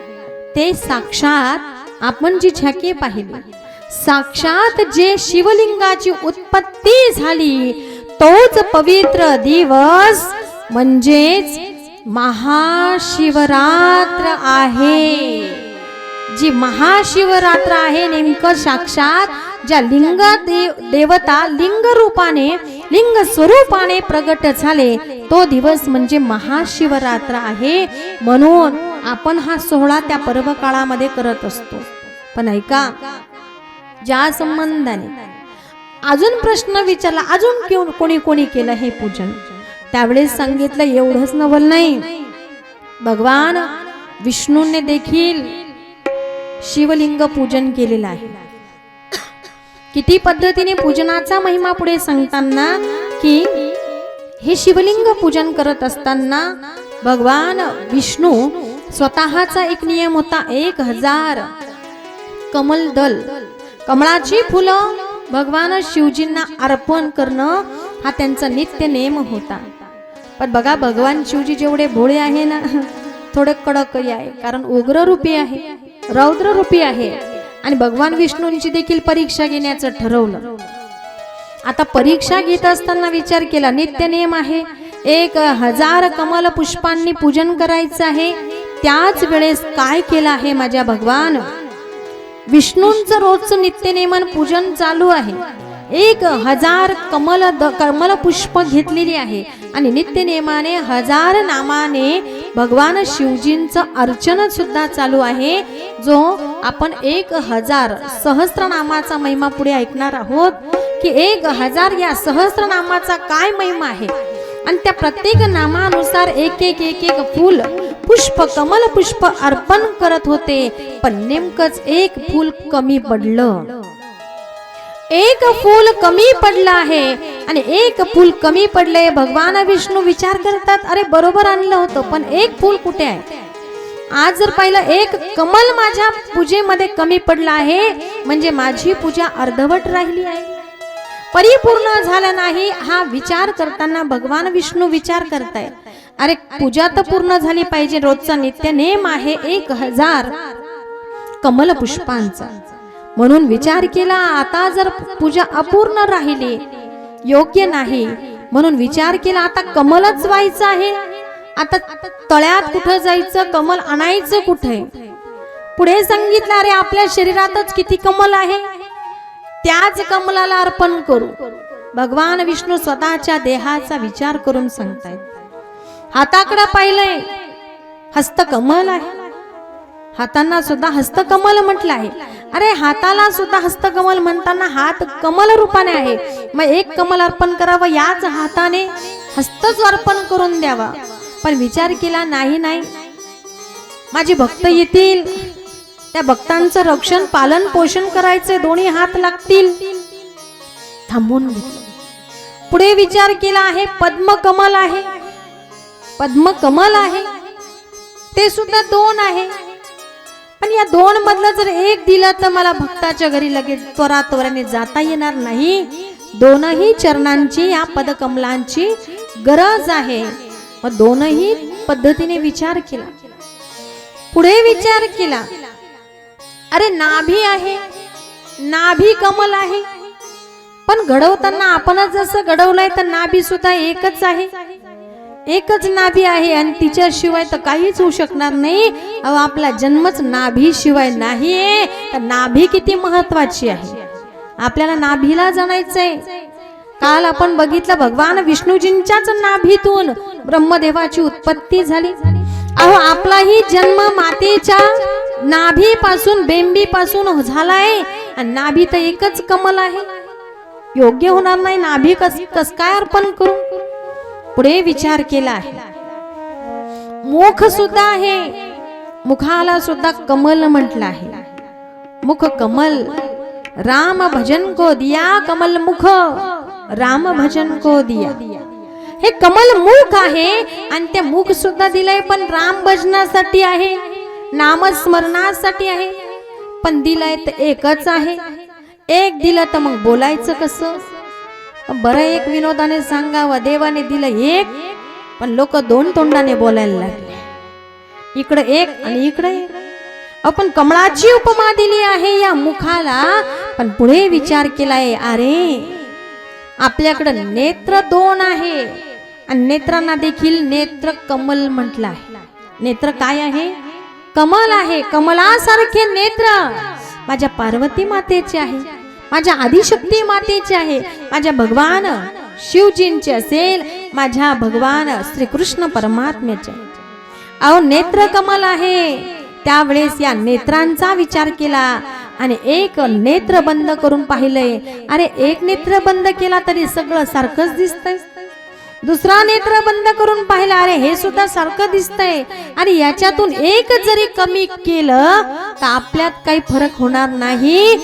ते साक्षात आपण जी झाके पाहिली, साक्षात जे शिवलिंगाची उत्पत्ती झाली, तोच पवित्र दिवस म्हणजेच महाशिवरात्र आहे. जी महाशिवरात्र आहे नेमकं साक्षात ज्या लिंग देवता लिंग रूपाने लिंग स्वरूपाने प्रगट झाले तो दिवस म्हणजे महाशिवरात्र आहे. म्हणून आपण हा सोहळा त्या पर्व काळामध्ये करत असतो. पण ऐका, ज्या संबंधाने अजून प्रश्न विचारला, अजून कोणी कोणी केलं हे पूजन, त्यावेळेस सांगितलं एवढंच नवल नाही, भगवान विष्णूने देखील शिवलिंग पूजन केलेलं आहे. किती पद्धतीने पूजनाचा महिमा पुढे सांगताना की हे शिवलिंग पूजन करत असताना भगवान विष्णू स्वतःचा एक नियम होता, 1000 कमल दल कमळाची फुलं भगवान शिवजींना अर्पण करणं हा त्यांचा नित्य नेम होता. पण बघा, भगवान शिवजी जेवढे भोळे आहे ना, थोडे कडकही आहे, कारण उग्र रूपी आहे, रौद्र रूपी आहे. आणि भगवान विष्णूंची देखील परीक्षा घेण्याचं ठरवलं. आता परीक्षा घेत असताना विचार केला, नित्य नियम आहे, 1000 कमल पुष्पांनी पूजन करायचं आहे. त्याच वेळेस काय केलं आहे माझ्या भगवान विष्णूंचं रोजचं नित्य नेमन पूजन चालू आहे. 1000 कमल पुष्प घेतलेली आहे आणि नित्य नेमाने 1000 नामाने भगवान शिवजींचं अर्चन सुद्धा चालू आहे. जो आपण 1000 सहस्त्रनामाचा महिमा पुढे ऐकणार आहोत की 1000 या सहस्त्रनामाचा काय महिमा आहे. आणि त्या प्रत्येक नामानुसार एक एक फूल पुष्प कमल पुष्प अर्पण करत होते. पण नेमकंच एक फूल कमी पडलं, एक फूल कमी पडलं आहे. आणि एक फूल कमी पडले, भगवान विष्णू विचार करतात, अरे बरोबर आणलं होतं पण एक फूल कुठे आहे. आज जर पाहिलं एक कमल माझ्या पूजेमध्ये कमी पडलं आहे, म्हणजे माझी पूजा अर्धवट राहिली आहे, परिपूर्ण झालं नाही. हा विचार करताना भगवान विष्णू विचार करतायत, अरे पूजा तर पूर्ण झाली पाहिजे, रोजचा नित्य नेम आहे 1000 कमल पुष्पांचा. म्हणून विचार केला, आता जर पूजा अपूर्ण राहिली, योग्य नाही, म्हणून विचार केला आता कमलच व्हायचं आहे. आता तळ्यात कुठं जायचं, कमल आणायचं कुठे. पुढे सांगितलं, अरे आपल्या शरीरातच किती कमल आहे, त्याच कमलाला अर्पण करू. भगवान विष्णू स्वतःच्या देहाचा विचार करून सांगतायत. हाताकडे पाहिलंय, हस्तकमल आहे, हातांना सुद्धा हस्तकमल म्हटलं आहे. अरे हाताला सुद्धा हस्तकमल म्हणताना हात कमल रूपाने आहे, मग एक कमल अर्पण करावं, याच हाताने हस्तच अर्पण करून द्यावा. पण विचार केला, नाही नाही, माझे भक्त येतील, त्या भक्तांचं रक्षण पालन पोषण करायचे, दोन्ही हात लागतील. थांबून घेतलं. पुढे विचार केला आहे, पद्मकमल आहे, पद्मकमल आहे, ते सुद्धा 2 आहे. पण या 2 मधलं जर एक दिलं तर मला भक्ताच्या घरी लगेच त्वराने जाता येणार नाही. दोनही चरणांची, या पदकमलांची गरज आहे. मग दोनही पद्धतीने विचार केला. पुढे विचार केला, अरे नाभी आहे, नाभी कमल आहे, पण घडवताना आपणच जसं घडवलंय तर नाभी सुद्धा एकच आहे, एकच नाभी आहे. आणि तिच्याशिवाय तर काहीच होऊ शकणार नाही. आपला जन्मच नाभी शिवाय नाहीये, तर नाभी किती महत्वाची आहे. आपल्याला नाभीला जाणायचंय. काल आपण बघितलं, भगवान विष्णूजींच्याच नाभीतून ब्रह्मदेवाची उत्पत्ती झाली. आपलाही जन्म मातेच्या नाभीपासून, बेंबीपासून झालाय. आणि नाभी तर एकच कमल आहे, योग्य होणार नाही. नाभी कस काय अर्पण करू. पुढे विचार केला आहे, मुख सुद्धा आहे, मुखाला सुद्धा कमल म्हटलं आहे. मुख कमल, राम भजन को दिया कमल मुख, राम भजन को दिया. हे कमल मुख आहे आणि ते मुख सुद्धा दिलंय, पण राम भजनासाठी आहे, नामस्मरणासाठी आहे. पण दिलंय तर एकच आहे. एक दिलं तर मग बोलायचं कसं. बरं, एक विनोदाने सांगावं, देवाने दिलं एक, पण लोक 2 तोंडाने बोलायला लागले. इकडे एक आणि इकडे एक. आपण कमळाची उपमा दिली आहे या मुखाला. पण पुढे विचार केलाय, अरे आपल्याकडे नेत्र 2 आहे, आणि नेत्रांना देखील नेत्र कमल म्हटलं आहे. नेत्र काय आहे? कमल आहे. कमलासारखे नेत्र माझ्या पार्वती मातेचे आहे, माझ्या आदिशक्ती मातेचे आहे, माझ्या भगवान शिवजींचे असेल, माझ्या भगवान श्रीकृष्ण परमात्म्याचे. अहो नेत्र कमल आहे. त्यावेळेस या नेत्रांचा विचार केला आणि एक नेत्र बंद करून पाहिलंय. अरे एक नेत्र बंद केला तरी सगळं सारखंच दिसतंय. दुसरा नेत्र बंद करून पाहिला, अरे हे सुद्धा सारखं दिसतंय. आणि याच्यातून एक जरी कमी केलं तर आपल्यात काही फरक होणार नाही.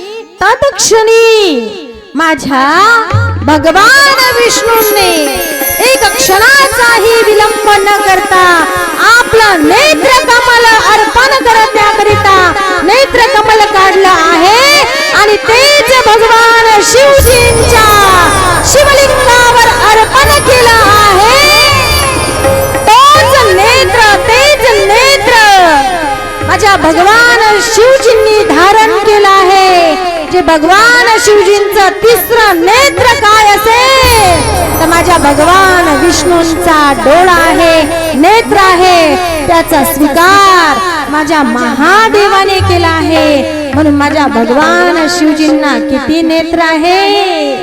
तत्क्षणी माझ्या भगवान विष्णूने एक क्षणाचाही विलंब न करता आपलं नेत्र कमल अर्पण करण्याकरिता नेत्र कमल काढलं आहे आणि तेच भगवान शिवजींच्या शिवलिंगावर अर्पण केलं आहे. तोच नेत्र, तेच नेत्र माझ्या भगवान शिवजींनी धारण केलं आहे. जे भगवान शिवजींचं तिसरं नेत्र काय असेल तर माझ्या भगवान विष्णूंचा डोळा आहे, नेत्र आहे. त्याचा स्वीकार माझ्या महादेवाने केला आहे. म्हणून माझ्या भगवान शिवजींना किती नेत्र आहे?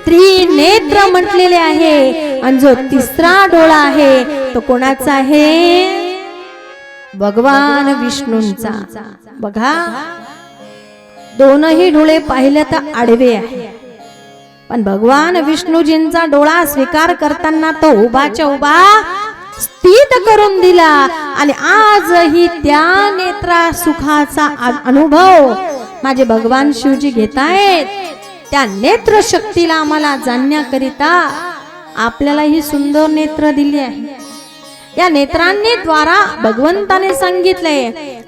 त्रिनेत्र म्हटलेले आहे. आणि जो तिसरा डोळा आहे तो कोणाचा आहे? भगवान विष्णूंचा. बघा दोनही डोळे पाहिले तर आडवे आहे, पण भगवान विष्णूजींचा डोळा स्वीकार करताना तो उभाच्या उभा स्थित करून दिला. आणि आजही त्या नेत्रा सुखाचा अनुभव माझे भगवान शिवजी घेतायत. त्या नेत्र शक्तीला आम्हाला जाणण्याकरिता आपल्याला ही सुंदर नेत्र दिली आहे. या नेत्रांनी द्वारा भगवंताने सांगितले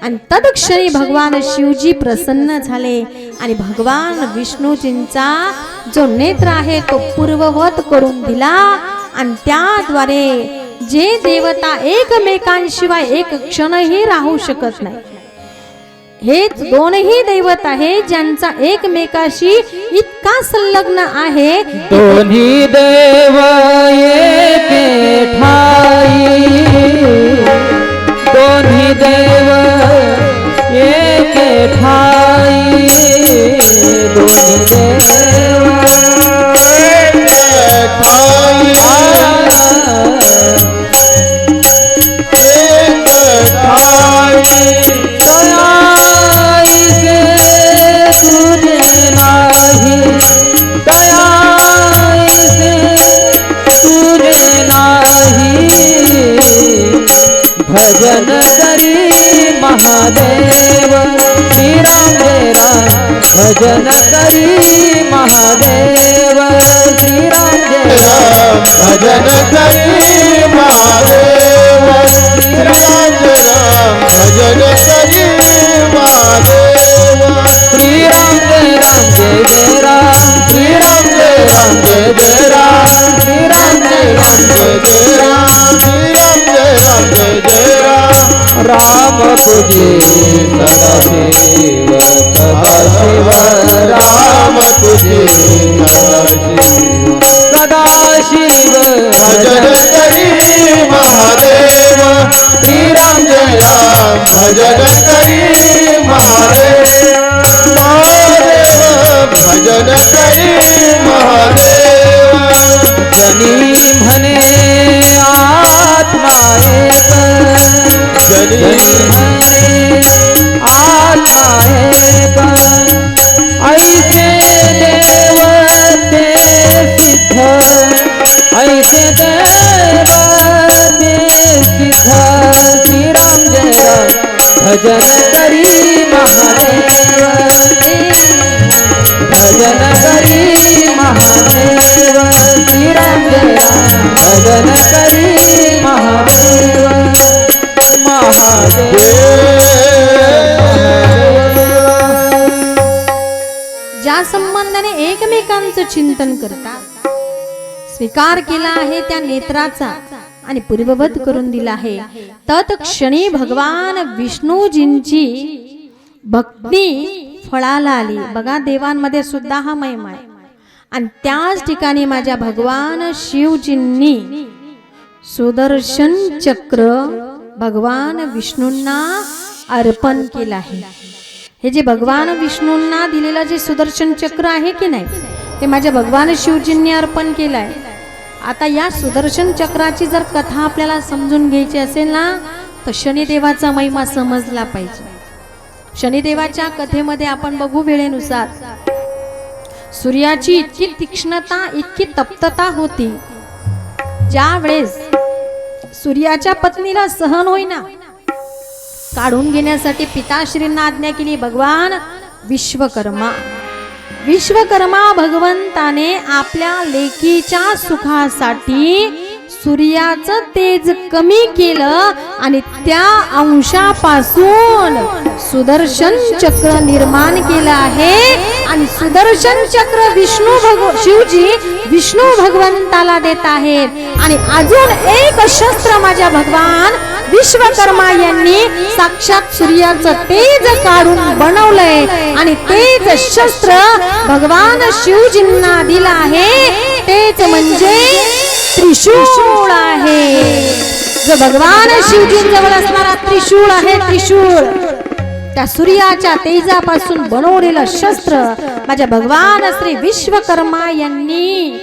आणि तत्क्षणी भगवान शिवजी प्रसन्न झाले आणि भगवान विष्णूजींचा जो नेत्र आहे तो पूर्ववत करून दिला. आणि त्याद्वारे जे देवता एकमेकांशिवाय एक क्षणही राहू शकत नाही, हेच दोनही दैवत आहे ज्यांचा एकमेकाशी इतका संलग्न आहे. दोन्ही देव एके ठाई, दोन्ही देव एके ठाई, दोन्ही देव एके ठाई, एके ठाई. भजन करी महादेव श्री राम जय राम, भजन करी महादेव श्री राम जय राम, भजन करी महादेव श्री राम जय राम, भजन करी महादेव श्री राम जय राम जय जय राम, श्री राम जय राम जय जय राम, श्री राम जय राम जय जय राम, श्री राम जय राम जय जय राम. राम तुझे सदाशिव सदाशिव, राम तुझे सदाशिव, भजन करी महादेव श्री राम जय राम, भजन करी महादेव महादेव, भजन करी महादेव. जनी म्हणे आत्मा एक, जनी म्हणे आत्मा एक, ऐसे देव ते सिद्ध, ऐसे देव ते सिद्ध. श्री राम जय राम, भजन करी महादेव, भजन करी महादेव, श्री राम जय राम, भजन करी महादेव महादेव. ज्या संबंधाने एकमेकांचं चिंतन करतात, स्वीकार केला आहे त्या नेत्राचा आणि पूर्ववत करून दिला आहे. तत्क्षणी भगवान विष्णूजींची भक्ती फळाला आली. बघा देवांमध्ये सुद्धा हा महिमा आहे. आणि त्याच ठिकाणी माझ्या भगवान शिवजींनी सुदर्शन चक्र भगवान विष्णूंना अर्पण केलं आहे. हे जे भगवान विष्णूंना दिलेलं जे सुदर्शन चक्र आहे की नाही, ते माझ्या भगवान शिवजींनी अर्पण केलं आहे. आता या सुदर्शन चक्राची जर कथा आपल्याला समजून घ्यायची असेल ना, तर शनिदेवाचा महिमा समजला पाहिजे. शनिदेवाच्या कथेमध्ये आपण बघू वेळेनुसार सूर्याची इतकी तीक्ष्णता, इतकी तप्तता होती, ज्या वेळेस सूर्याच्या पत्नीला सहन होईना, काढून घेण्यासाठी पिताश्रींना आज्ञा केली भगवान विश्वकर्मा भगवंताने आपल्या लेकीच्या सुखासाठी सूर्याचं तेज कमी केलं आणि त्या अंशापासून सुदर्शन चक्र निर्माण केलं आहे. आणि सुदर्शन चक्र शिवजी विष्णू भगवंताला देत आहेत. आणि अजून एक शस्त्र माझ्या भगवान विश्वकर्मा यांनी साक्षात सूर्याचं तेज काढून बनवलंय आणि तेच शस्त्र भगवान शिवजींना दिलं आहे. तेच म्हणजे त्रिशूळ आहे. जो भगवान शिवजींजवळ असणारा त्रिशूळ आहे, त्रिशूळ त्या सूर्याच्या तेजापासून बनवलेलं शस्त्र माझ्या भगवान श्री विश्वकर्मा यांनी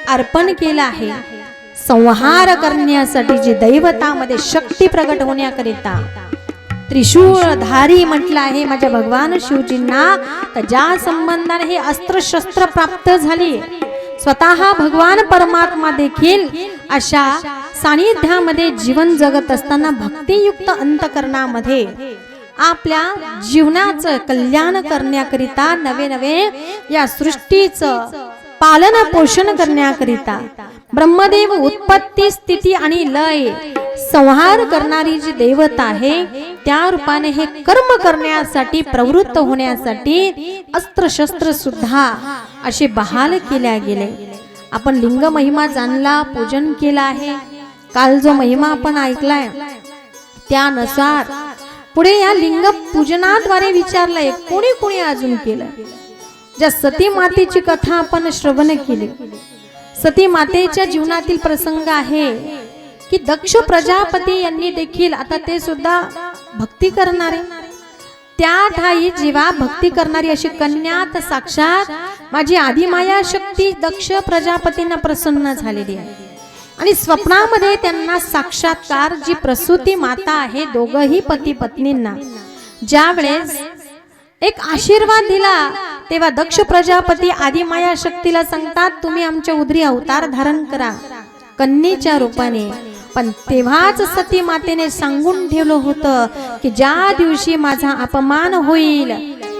अर्पण केलं आहे. संहार करण्यासाठी, जी दैवतामध्ये शक्ती प्रगट होण्याकरिता त्रिशूळधारी म्हटलं आहे माझ्या भगवान शिवजींना. तर ज्या संबंधाने हे अस्त्र शस्त्र प्राप्त झाली, स्वतः भगवान परमात्मा देखील अशा सानिध्यामध्ये जीवन जगत असताना भक्तियुक्त अंतकरणामध्ये आपल्या जीवनाचं कल्याण करण्याकरिता, नवे नवे या सृष्टीचं पालन पोषण करण्याकरिता, ब्रह्मदेव उत्पत्ती स्थिती आणि लय संहार करणारी जी देवता आहे, त्या रूपाने हे कर्म करण्यासाठी, प्रवृत्त होण्यासाठी अस्त्र शस्त्र सुद्धा असे बहाल केल्या गेले. आपण लिंग महिमा जाणला, पूजन केला आहे. काल जो महिमा आपण ऐकलाय त्यानुसार पुढे या लिंग पूजनाद्वारे विचारलंय कोणी कोणी अजून केलं. ज्या सती मातेची कथा आपण श्रवण केली, सती मातेच्या जीवनातील प्रसंग आहे की दक्ष प्रजापती यांनी देखील, आता ते सुद्धा भक्ती करणारे, त्या ठाई जेव्हा भक्ती करणारी अशी कन्या, तर साक्षात माझी आदिमाया शक्ती दक्ष प्रजापतींना प्रसन्न झालेली आहे. आणि स्वप्नामध्ये त्यांना साक्षात्कार, जी प्रसूती माता आहे, दोघही पती पत्नींना ज्या वेळेस एक आशीर्वाद दिला, तेव्हा दक्ष प्रजापती आदिमाया शक्तीला सांगतात, तुम्ही आमच्या उदरी अवतार धारण करा कन्येच्या रूपाने. पण तेव्हाच सती मातेने सांगून ठेवलं होतं की ज्या दिवशी माझा अपमान होईल,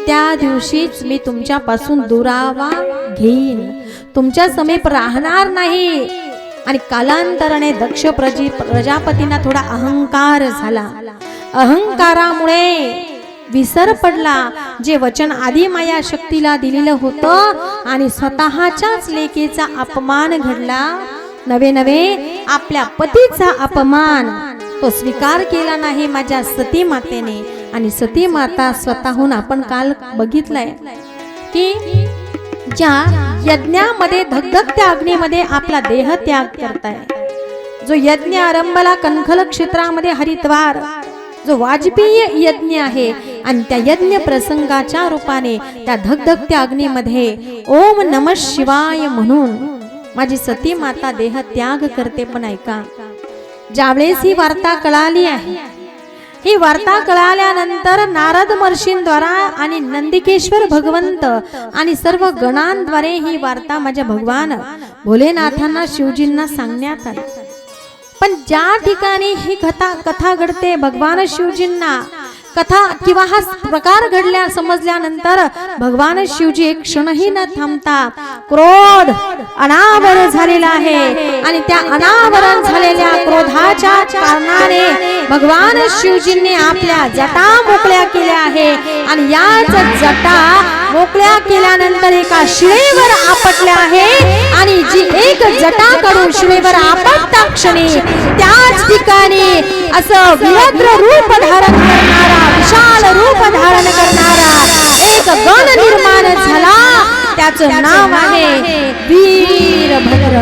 त्या दिवशीच मी तुमच्यापासून दुरावा घेईन, तुमच्या समीप राहणार नाही. आणि कालांतराने दक्ष प्रजापतींना थोडा अहंकार झाला. अहंकारामुळे विसर पडला, जे वचन आदिमाया शक्तीला दिलेलं होतं, आणि स्वतःच्याच लेकीचा अपमान घडला. नवे नवे आपल्या पतीचा अपमान तो स्वीकार केला नाही माझ्या सती मातेने. आणि सती माता स्वतःहून आपण काल बघितलंय की ज्या यज्ञामध्ये धगधगत्या अग्नीमध्ये आपला देह त्याग करताय, जो यज्ञ आरंभला कणखल क्षेत्रामध्ये हरिद्वार, जो वाजपेयी यज्ञ आहे, आणि त्या यज्ञ प्रसंगाच्या रूपाने त्या धगधगत्या अग्नीमध्ये ओम नमः शिवाय म्हणून माझी सती माता देह त्याग करते. पण ऐका, ज्यावेळेस ही वार्ता कळाली आहे, ही वार्ता कळाल्यानंतर नारद महर्षींद्वारा आणि नंदिकेश्वर भगवंत आणि सर्व गणांद्वारे ही वार्ता माझ्या भगवान भोलेनाथांना, शिवजींना सांगण्यात आली. पण ज्या ठिकाणी ही कथा घडते, भगवान शिवजींना कथा किंवा हा प्रकार घडल्या समजल्यानंतर भगवान शिवजी एक क्षणही न थांबता क्रोध अनावर झालेला आहे. आणि त्या अनावरण झालेल्या क्रोधाच्या कारणाने भगवान शिवजींनी आपल्या जटा मोकळ्या केल्या आहे. आणि याच जटा मोकळ्या केल्यानंतर एका शिळेवर आपटल्या आहे. आणि जी एक जटा काढून शिळेवर आपटता क्षणी त्याच ठिकाणी असं विचित्र रूप धारण करणारा, विशाल रूप धारण करणारा एक गण निर्माण झाला. त्याचं नाव आहे वीरभद्र.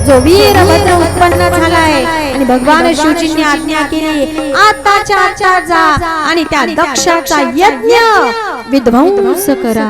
जो वीरभद्र उत्पन्न झालाय आणि भगवान शिवजींनी आज्ञा केली आताच्या आता जा आणि त्या दक्षाचा यज्ञ विध्वंस करा,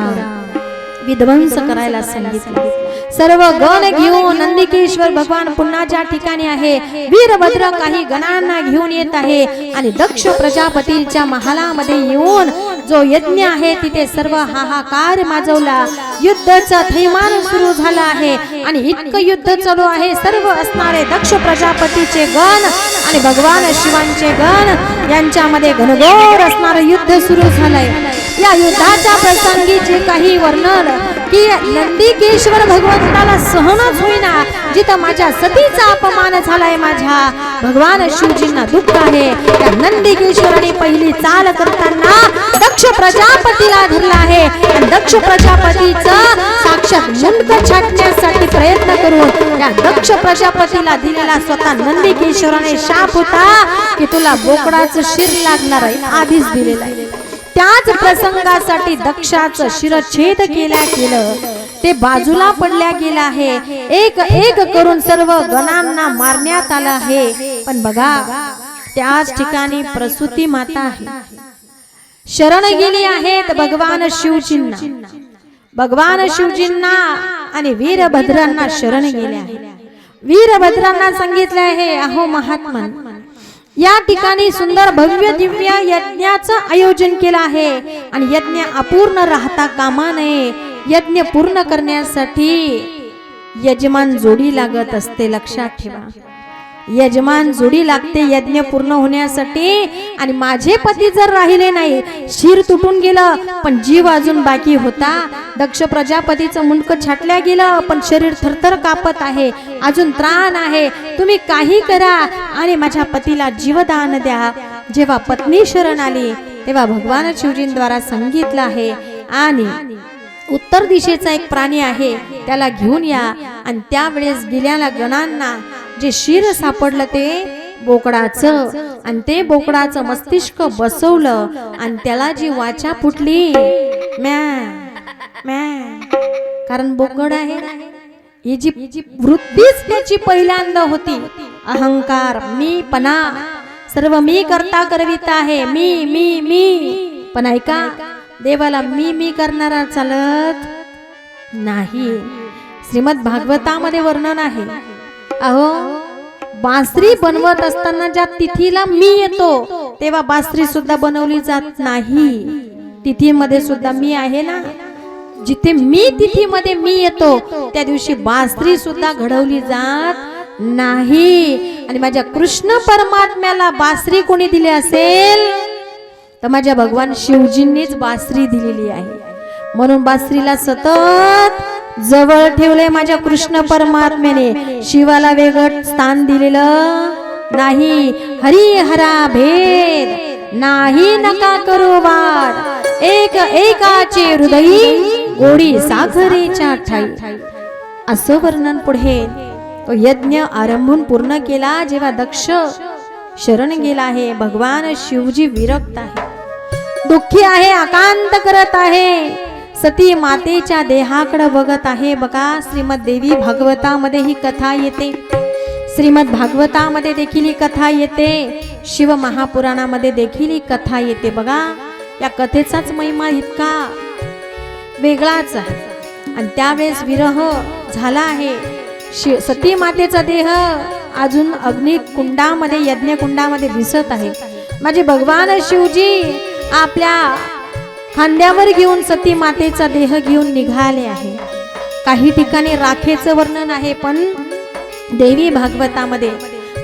विध्वंस करायला सांगितलं. सर्व गण घेऊन नंदिकेश्वर भगवान पुन्हा ज्या ठिकाणी आहे वीरभद्र काही गणांना घेऊन येत आहे आणि दक्ष प्रजापतीच्या महालामध्ये येऊन जो यज्ञ आहे तिथे सर्व हाहाकार माजवला. युद्धाचा थैमान सुरू झाला आहे आणि इतकं युद्ध चालू आहे. सर्व असणारे दक्ष प्रजापतीचे गण आणि भगवान शिवांचे गण यांच्यामध्ये घनघोर असणारं युद्ध सुरू झालंय. या युद्धाच्या प्रसंगी जे काही वर्णन की नंदिकेश्वर भगवंताला सहनच होईना, जिथं माझ्या सतीचा अपमान झालाय, माझ्या भगवान शिवजींना दुःख आहे. त्या नंदिकेश्वराने पहिली चाल करताना दक्ष प्रजापतीला धरला आहे आणि दक्ष प्रजापतीचं साक्षात मुंडक छाटण्यासाठी प्रयत्न करून या दक्ष प्रजापतीला दिलेला स्वतः नंदिकेश्वराने शाप होता की तुला बोकडाचं शिर लागणार आहे, आधीच दिलेला आहे. त्याच प्रसंगासाठी दक्षाचं शिरच्छेद केलं, ते बाजूला पडल्या गेला आहे. एक एक करून सर्व गणांना मारण्यात आलं आहे. पण बघा त्याच ठिकाणी प्रसूती माता आहे, शरण गेली आहेत भगवान शिवजींना, भगवान शिवजींना आणि वीरभद्रांना शरण गेले आहे. वीरभद्रांना सांगितलं आहे अहो महात्मन, या ठिकाणी सुंदर भव्य दिव्य यज्ञाचं आयोजन केलं आहे आणि यज्ञ अपूर्ण राहता कामा नये. यज्ञ पूर्ण करण्यासाठी यजमान जोडी लागत असते, लक्षात ठेवा. यजमान जोडी लागते यज्ञ पूर्ण होण्यासाठी. आणि माझे पती जर राहिले नाही, शिर तुटून गेलं पण जीव अजून बाकी होता, दक्ष प्रजापतीचं मुंडक छाटल्या गेलं पण शरीर थरथर कापत आहे, अजून त्राण आहे, तुम्ही काही करा आणि माझ्या पतीला जीवदान द्या. जेव्हा पत्नी शरण आली तेव्हा भगवान शिवजींद्वारा सांगितलं आहे आणि उत्तर दिशेचा एक प्राणी आहे त्याला घेऊन या. आणि त्यावेळेस गेल्याला गणांना जे शिर सापडलं ते बोकडाचं आणि ते बोकडाचं मस्तिष्क बसवलं आणि त्याला जी वाचा फुटली म्या म्या, कारण बोकड आहे, ही जी वृत्तीच त्याची पहिल्यांदा होती, अहंकार, मी पणा, सर्व मी करता करविता आहे, मी मी मी. पण ऐका, देवाला मी मी करणारा चालत नाही. श्रीमद भागवतामध्ये वर्णन आहे, अहो बासरी बनवत असताना ज्या तिथीला मी येतो तेव्हा बासरी सुद्धा बनवली जात नाही. तिथीमध्ये सुद्धा मी आहे ना, जिथे मी तिथीमध्ये मी येतो त्या दिवशी बासरी सुद्धा घडवली जात नाही. आणि माझ्या कृष्ण परमात्म्याला बासरी कोणी दिली असेल तर माझ्या भगवान शिवजींनीच बासरी दिलेली आहे. म्हणून बासरीला सतत जवळ ठेवले माझ्या कृष्ण परमात्म्याने. शिवाला वेगळं स्थान दिलेलं नाही. हरी हरा भेद नाही नका करू वाद, एक एकाचे हृदयी गोडी साखरेच्या ठाई. असं वर्णन पुढे तो यज्ञ आरंभून पूर्ण केला. जेव्हा दक्ष शरण गेला आहे, भगवान शिवजी विरक्त आहे, दुःखी आहे, आकांत करत आहे, सती मातेच्या देहाकडे बघत आहे. बघा श्रीमद देवी भागवतामध्ये ही कथा येते, श्रीमद भागवतामध्ये देखील ही कथा येते, शिव महापुराणामध्ये देखील ही कथा येते. बघा या कथेचाच महिमा इतका वेगळाच आहे. आणि त्यावेळेस विरह झाला आहे. सती मातेचा देह अजून अग्निकुंडामध्ये, यज्ञकुंडामध्ये दिसत आहे. माझे भगवान शिवजी आपल्या खांद्यावर घेऊन सती मातेचा देह घेऊन निघाले आहे. काही ठिकाणी राखेचं वर्णन आहे, पण देवी भागवतामध्ये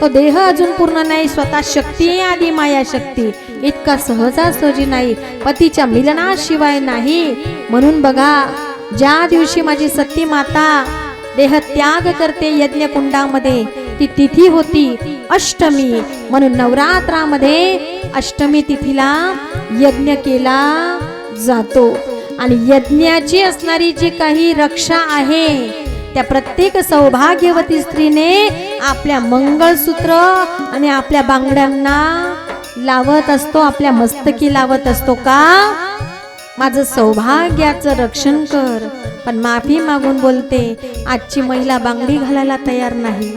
तो देह अजून पूर्ण नाही. स्वतः शक्ती आदी माया शक्ती इतका सहजासहजी नाही, पतीच्या मिलनाशिवाय नाही. म्हणून बघा ज्या दिवशी माझी सती माता देह त्याग करते यज्ञकुंडामध्ये, ती तिथी होती अष्टमी. म्हणून नवरात्रामध्ये अष्टमी तिथीला यज्ञ केला जातो. आणि यज्ञाची असणारी जी काही रक्षा आहे त्या प्रत्येक सौभाग्यवती स्त्रीने आपल्या मंगळसूत्र आणि आपल्या बांगड्यांना लावत असतो, आपल्या मस्तकी लावत असतो. का? माझं सौभाग्याचं रक्षण कर, पण माफी मागून बोलते, आजची महिला बांगडी घालायला तयार नाही,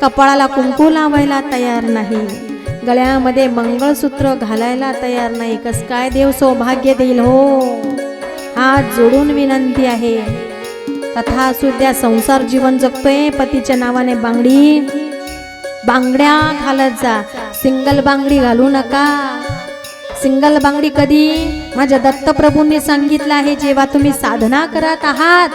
कपाळाला कुंकू लावायला तयार नाही, गळ्यामध्ये मंगळसूत्र घालायला तयार नाही. कस काय देव सौभाग्य देईल हो. हात जोडून विनंती आहे. कथा असू द्या, संसार जीवन जगतोय, पतीच्या नावाने बांगड्या घालत जा. सिंगल बांगडी घालू नका. सिंगल बांगडी कधी? माझ्या दत्तप्रभूंनी सांगितलं आहे, जेव्हा तुम्ही साधना करत आहात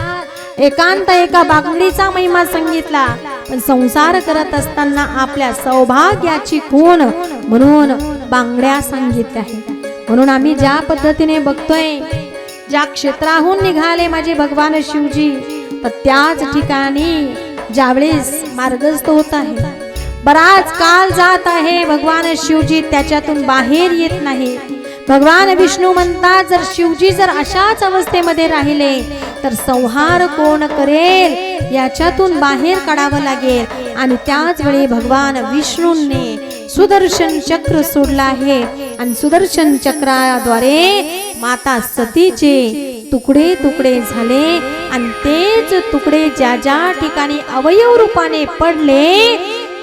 एकांत एका बांगडीचा महिमा सांगितला. पण संसार करत असताना आपल्या सौभाग्याची खूण म्हणून बांगड्या सांगितल्या आहे. म्हणून आम्ही ज्या पद्धतीने बघतोय, ज्या क्षेत्राहून निघाले माझे भगवान शिवजी, तर त्याच ठिकाणी ज्यावेळेस मार्गस्थ होत आहे, बराच काळ जात आहे, भगवान शिवजी त्याच्यातून बाहेर येत नाही. भगवान विष्णू म्हणतात, जर शिवजी जर अशाच अवस्थेमध्ये राहिले तर संहार कोण करेल, याच्यातून बाहेर काढावं लागेल. आणि त्याच वेळी भगवान विष्णूंनी सुदर्शन चक्र सोडला आहे आणि सुदर्शन चक्राद्वारे माता सतीचे तुकडे तुकडे झाले आणि तेच तुकडे ज्या ज्या ठिकाणी अवयव रूपाने पडले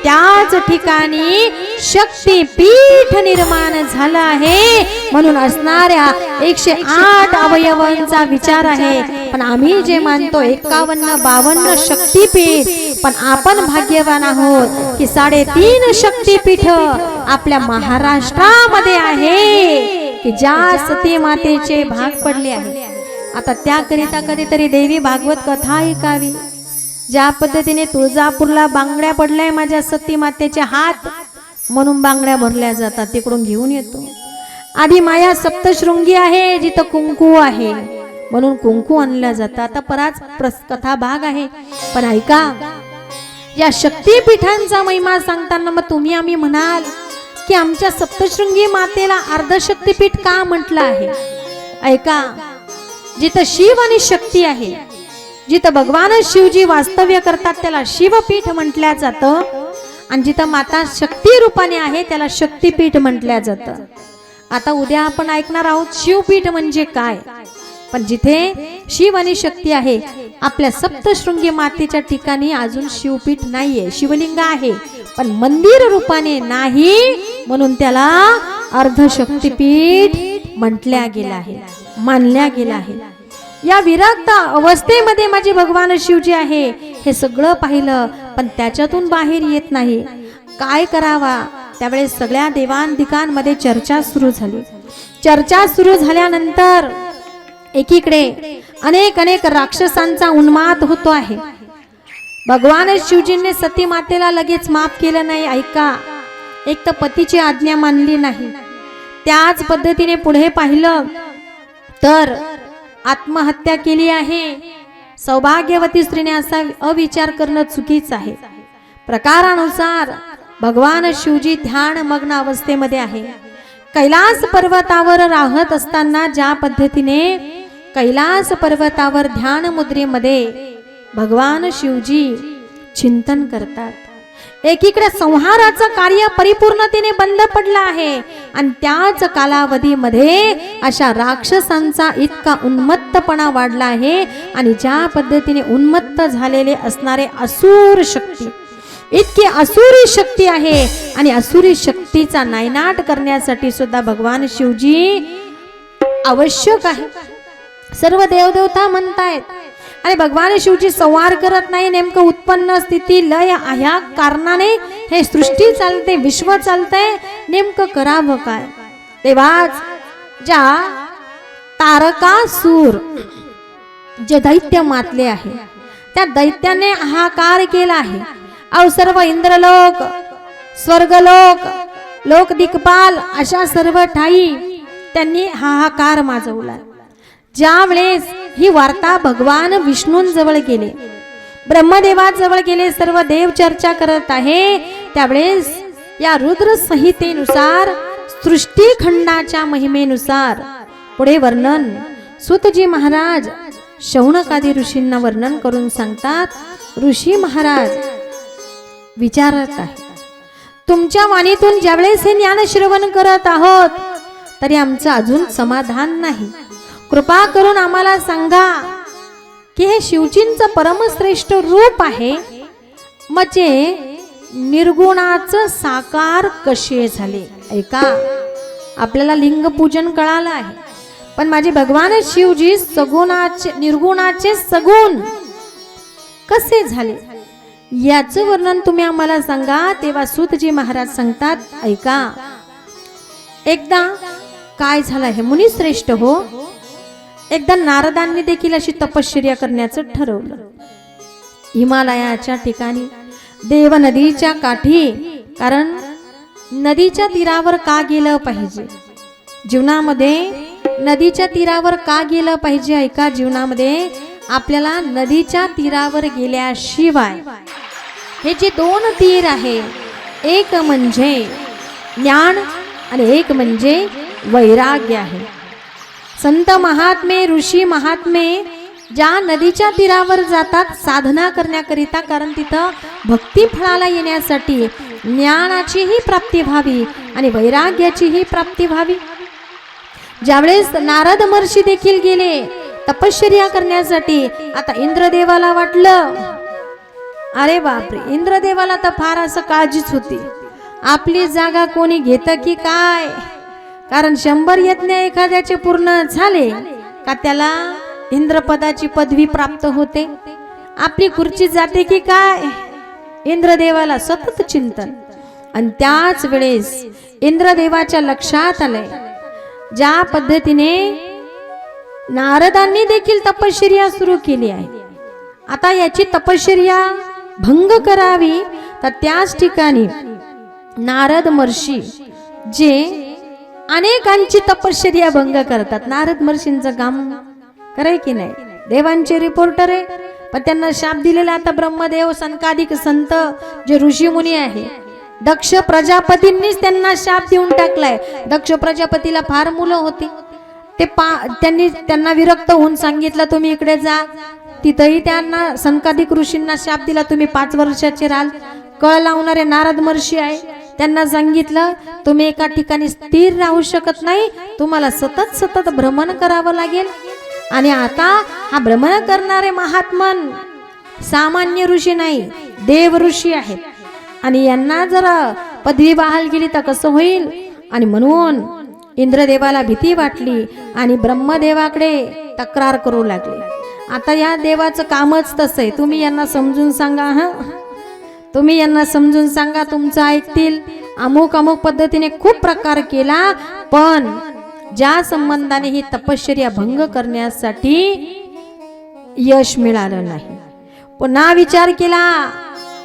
त्याच ठिकाणी शक्तीपीठ निर्माण झाला आहे. म्हणून असणाऱ्या 108 अवयवांचा विचार आहे. पण आम्ही जे मानतो 51-52 शक्तीपीठ, पण आपण भाग्यवान आहोत की 3.5 शक्तीपीठ आपल्या महाराष्ट्रामध्ये आहे की ज्या सती मातेचे भाग पडले आहे. आता त्याकरिता कधीतरी देवी भागवत कथा ऐकावी. ज्या पद्धतीने तुळजापूरला बांगड्या पडल्या माझ्या सती मातेचे हात, म्हणून बांगड्या भरल्या जातात, तिकडून घेऊन येतो. आधी माया सप्तशृंगी आहे, जिथं कुंकू आहे, म्हणून कुंकू आणल्या जातात. आता बराच कथा भाग आहे, पण ऐका, या शक्तीपीठांचा महिमा सांगताना मग तुम्ही आम्ही म्हणाल की आमच्या सप्तशृंगी मातेला अर्धशक्तीपीठ का म्हटलं आहे. ऐका, जिथं शिव आणि शक्ती आहे, जिथं भगवान शिवजी वास्तव्य करतात त्याला शिवपीठ म्हटल्या जातं, आणि जिथं माता शक्ती रूपाने आहे त्याला शक्तीपीठ म्हटल्या जातं. आता उद्या आपण ऐकणार आहोत शिवपीठ म्हणजे काय. पण जिथे शिव आणि शक्ती आहे, आपल्या सप्तशृंगी मातेच्या ठिकाणी अजून शिवपीठ नाहीये. शिवलिंग आहे पण मंदिर रूपाने नाही, म्हणून त्याला अर्धशक्तीपीठ म्हटल्या गेला आहे, मानल्या गेला आहे. या विरक्त अवस्थेमध्ये माझे भगवान शिवजी आहे, हे सगळं पाहिलं पण त्याच्यातून बाहेर येत नाही. काय करावा? त्यावेळेस सगळ्या देवांदिकांमध्ये चर्चा सुरू झाली. चर्चा सुरू झाल्यानंतर एकीकडे अनेक राक्षसांचा उन्माद होतो आहे. भगवान शिवजींनी सती मातेला लगेच माफ केलं नाही. ऐका, एक तर पतीची आज्ञा मानली नाही, त्याच पद्धतीने पुढे पाहिलं तर आत्महत्या केली आहे. सौभाग्यवती स्त्रीने असा अविचार करणं चुकीचं आहे. प्रकारानुसार भगवान शिवजी ध्यान मग्न अवस्थेमध्ये आहे. कैलास पर्वतावर राहत असताना ज्या पद्धतीने कैलास पर्वतावर ध्यान मुद्रेमध्ये भगवान शिवजी चिंतन करतात, एकीकडे संहाराचं कार्य परिपूर्णतेने बंद पडलं आहे आणि त्याच कालावधीमध्ये अशा राक्षसांचा इतका उन्मत्तपणा वाढला आहे. आणि ज्या पद्धतीने उन्मत्त झालेले असणारे असुर शक्ती, इतकी असुरी शक्ती आहे आणि असुरी शक्तीचा नायनाट करण्यासाठी सुद्धा भगवान शिवजी आवश्यक आहे. सर्व देवदेवता म्हणतायत आणि भगवान शिवजी संहार करत नाही. नेमकं उत्पन्न स्थिती लय ह्या कारणाने हे सृष्टी चालते, विश्व चालतंय, नेमकं करावं काय. तेव्हाच ज्या तारकासूर जे दैत्य मातले आहे, त्या दैत्याने हाहाकार केला आहे. अहो सर्व इंद्रलोक, स्वर्गलोक, लोक दिक्पाल अशा सर्व ठाई त्यांनी हाहाकार माजवला. ज्या वेळेस ही वार्ता भगवान विष्णूंजवळ गेले, ब्रह्मदेवाजवळ गेले, सर्व देव चर्चा करत आहे, त्यावेळेस या रुद्र संहितेनुसार, सृष्टीखंडाच्या महिमेनुसार पुढे वर्णन सूतजी महाराज शौनकादी ऋषींना वर्णन करून सांगतात. ऋषी महाराज विचारत आहे, तुमच्या वाणीतून ज्यावेळेस हे ज्ञान श्रवण करत आहोत तरी आमचं अजून समाधान नाही. कृपा करून आम्हाला सांगा की हे शिवजींचं परमश्रेष्ठ रूप आहे, म्हणजे निर्गुणाचं साकार कसे झाले. ऐका, आपल्याला लिंग पूजन कळालं आहे, पण माझे भगवान शिवजी सगुणाचे निर्गुणाचे सगुण कसे झाले याचं वर्णन तुम्ही आम्हाला सांगा. तेव्हा सूतजी महाराज सांगतात, ऐका, एकदा काय झालं आहे मुनिश्रेष्ठ हो, एकदा नारदांनी देखील अशी तपश्चर्या करण्याचं ठरवलं. हिमालयाच्या ठिकाणी देव नदीच्या काठी, कारण नदीच्या तीरावर का गेलं पाहिजे जीवनामध्ये, नदीच्या तीरावर का गेलं पाहिजे. ऐका, जीवनामध्ये आपल्याला नदीच्या तीरावर गेल्याशिवाय हे जे दोन तीर आहे, एक म्हणजे ज्ञान आणि एक म्हणजे वैराग्य आहे. संत महात्मे, ऋषी महात्मे ज्या नदीच्या तीरावर जातात साधना करण्याकरिता, कारण तिथं भक्ती फळाला येण्यासाठी ज्ञानाचीही प्राप्ती व्हावी आणि वैराग्याचीही प्राप्ती व्हावी. ज्यावेळेस नारद महर्षी देखील गेले तपश्चर्या करण्यासाठी, आता इंद्रदेवाला वाटलं, अरे बापरे, इंद्रदेवाला तर फार असं काळजीच होती, आपली जागा कोणी घेतं की काय, कारण 100 यज्ञ एखाद्याचे पूर्ण झाले का त्याला इंद्रपदाची पदवी प्राप्त होते, आपली खुर्ची जाते की काय. इंद्रदेवाला सतत चिंतन. आणि त्याच वेळेस इंद्रदेवाच्या लक्षात आलंय, ज्या पद्धतीने नारदांनी देखील तपश्चर्या सुरू केली आहे, आता याची तपश्चर्या भंग करावी, तर त्याच ठिकाणी नारद महर्षी जे अनेकांची तपश्चर्या भंग करतात. नारद महर्षींचं काम कराय की नाही, देवांचे रिपोर्टर आहे, पण त्यांना शाप दिलेला. आता ब्रह्मदेव, सनकादिक संत जे ऋषी मुनी आहे, दक्ष प्रजापतींनीच त्यांना शाप देऊन टाकलाय. दक्ष प्रजापतीला फार मुलं होती, त्यांना विरक्त होऊन सांगितलं तुम्ही इकडे जा. तिथंही त्यांना सनकादिक ऋषींना शाप दिला, तुम्ही 5 वर्षाचे राहाल. कळ लावणारे नारद महर्षी आहे, त्यांना सांगितलं तुम्ही एका ठिकाणी स्थिर राहू शकत नाही, तुम्हाला सतत सतत भ्रमण करावं लागेल. आणि आता हा भ्रमण करणारे महात्मन सामान्य ऋषी नाही, देव ऋषी आहेत, आणि यांना जर पदवी बहाल गेली तर कसं होईल. आणि म्हणून इंद्रदेवाला भीती वाटली आणि ब्रह्मदेवाकडे तक्रार करू लागले. आता या देवाचं कामच तसं आहे, तुम्ही यांना समजून सांगा, तुम्ही यांना समजून सांगा, तुमचं ऐकतील. अमुक अमुक पद्धतीने खूप प्रकार केला, पण ज्या संबंधाने ही तपश्चर्या भंग करण्यासाठी यश मिळालं नाही. पुन्हा विचार केला,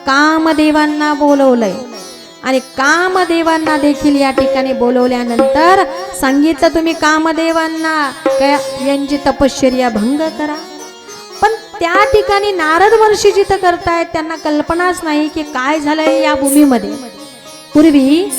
कामदेवांना बोलवलंय आणि कामदेवांना देखील या ठिकाणी बोलवल्यानंतर सांगितलं तुम्ही कामदेवांना यांची तपश्चर्या भंग करा. पण त्या ठिकाणी नारद महर्षी जिथं करतायत त्यांना कल्पनाच नाही की काय झालंय या भूमीमध्ये. पूर्वी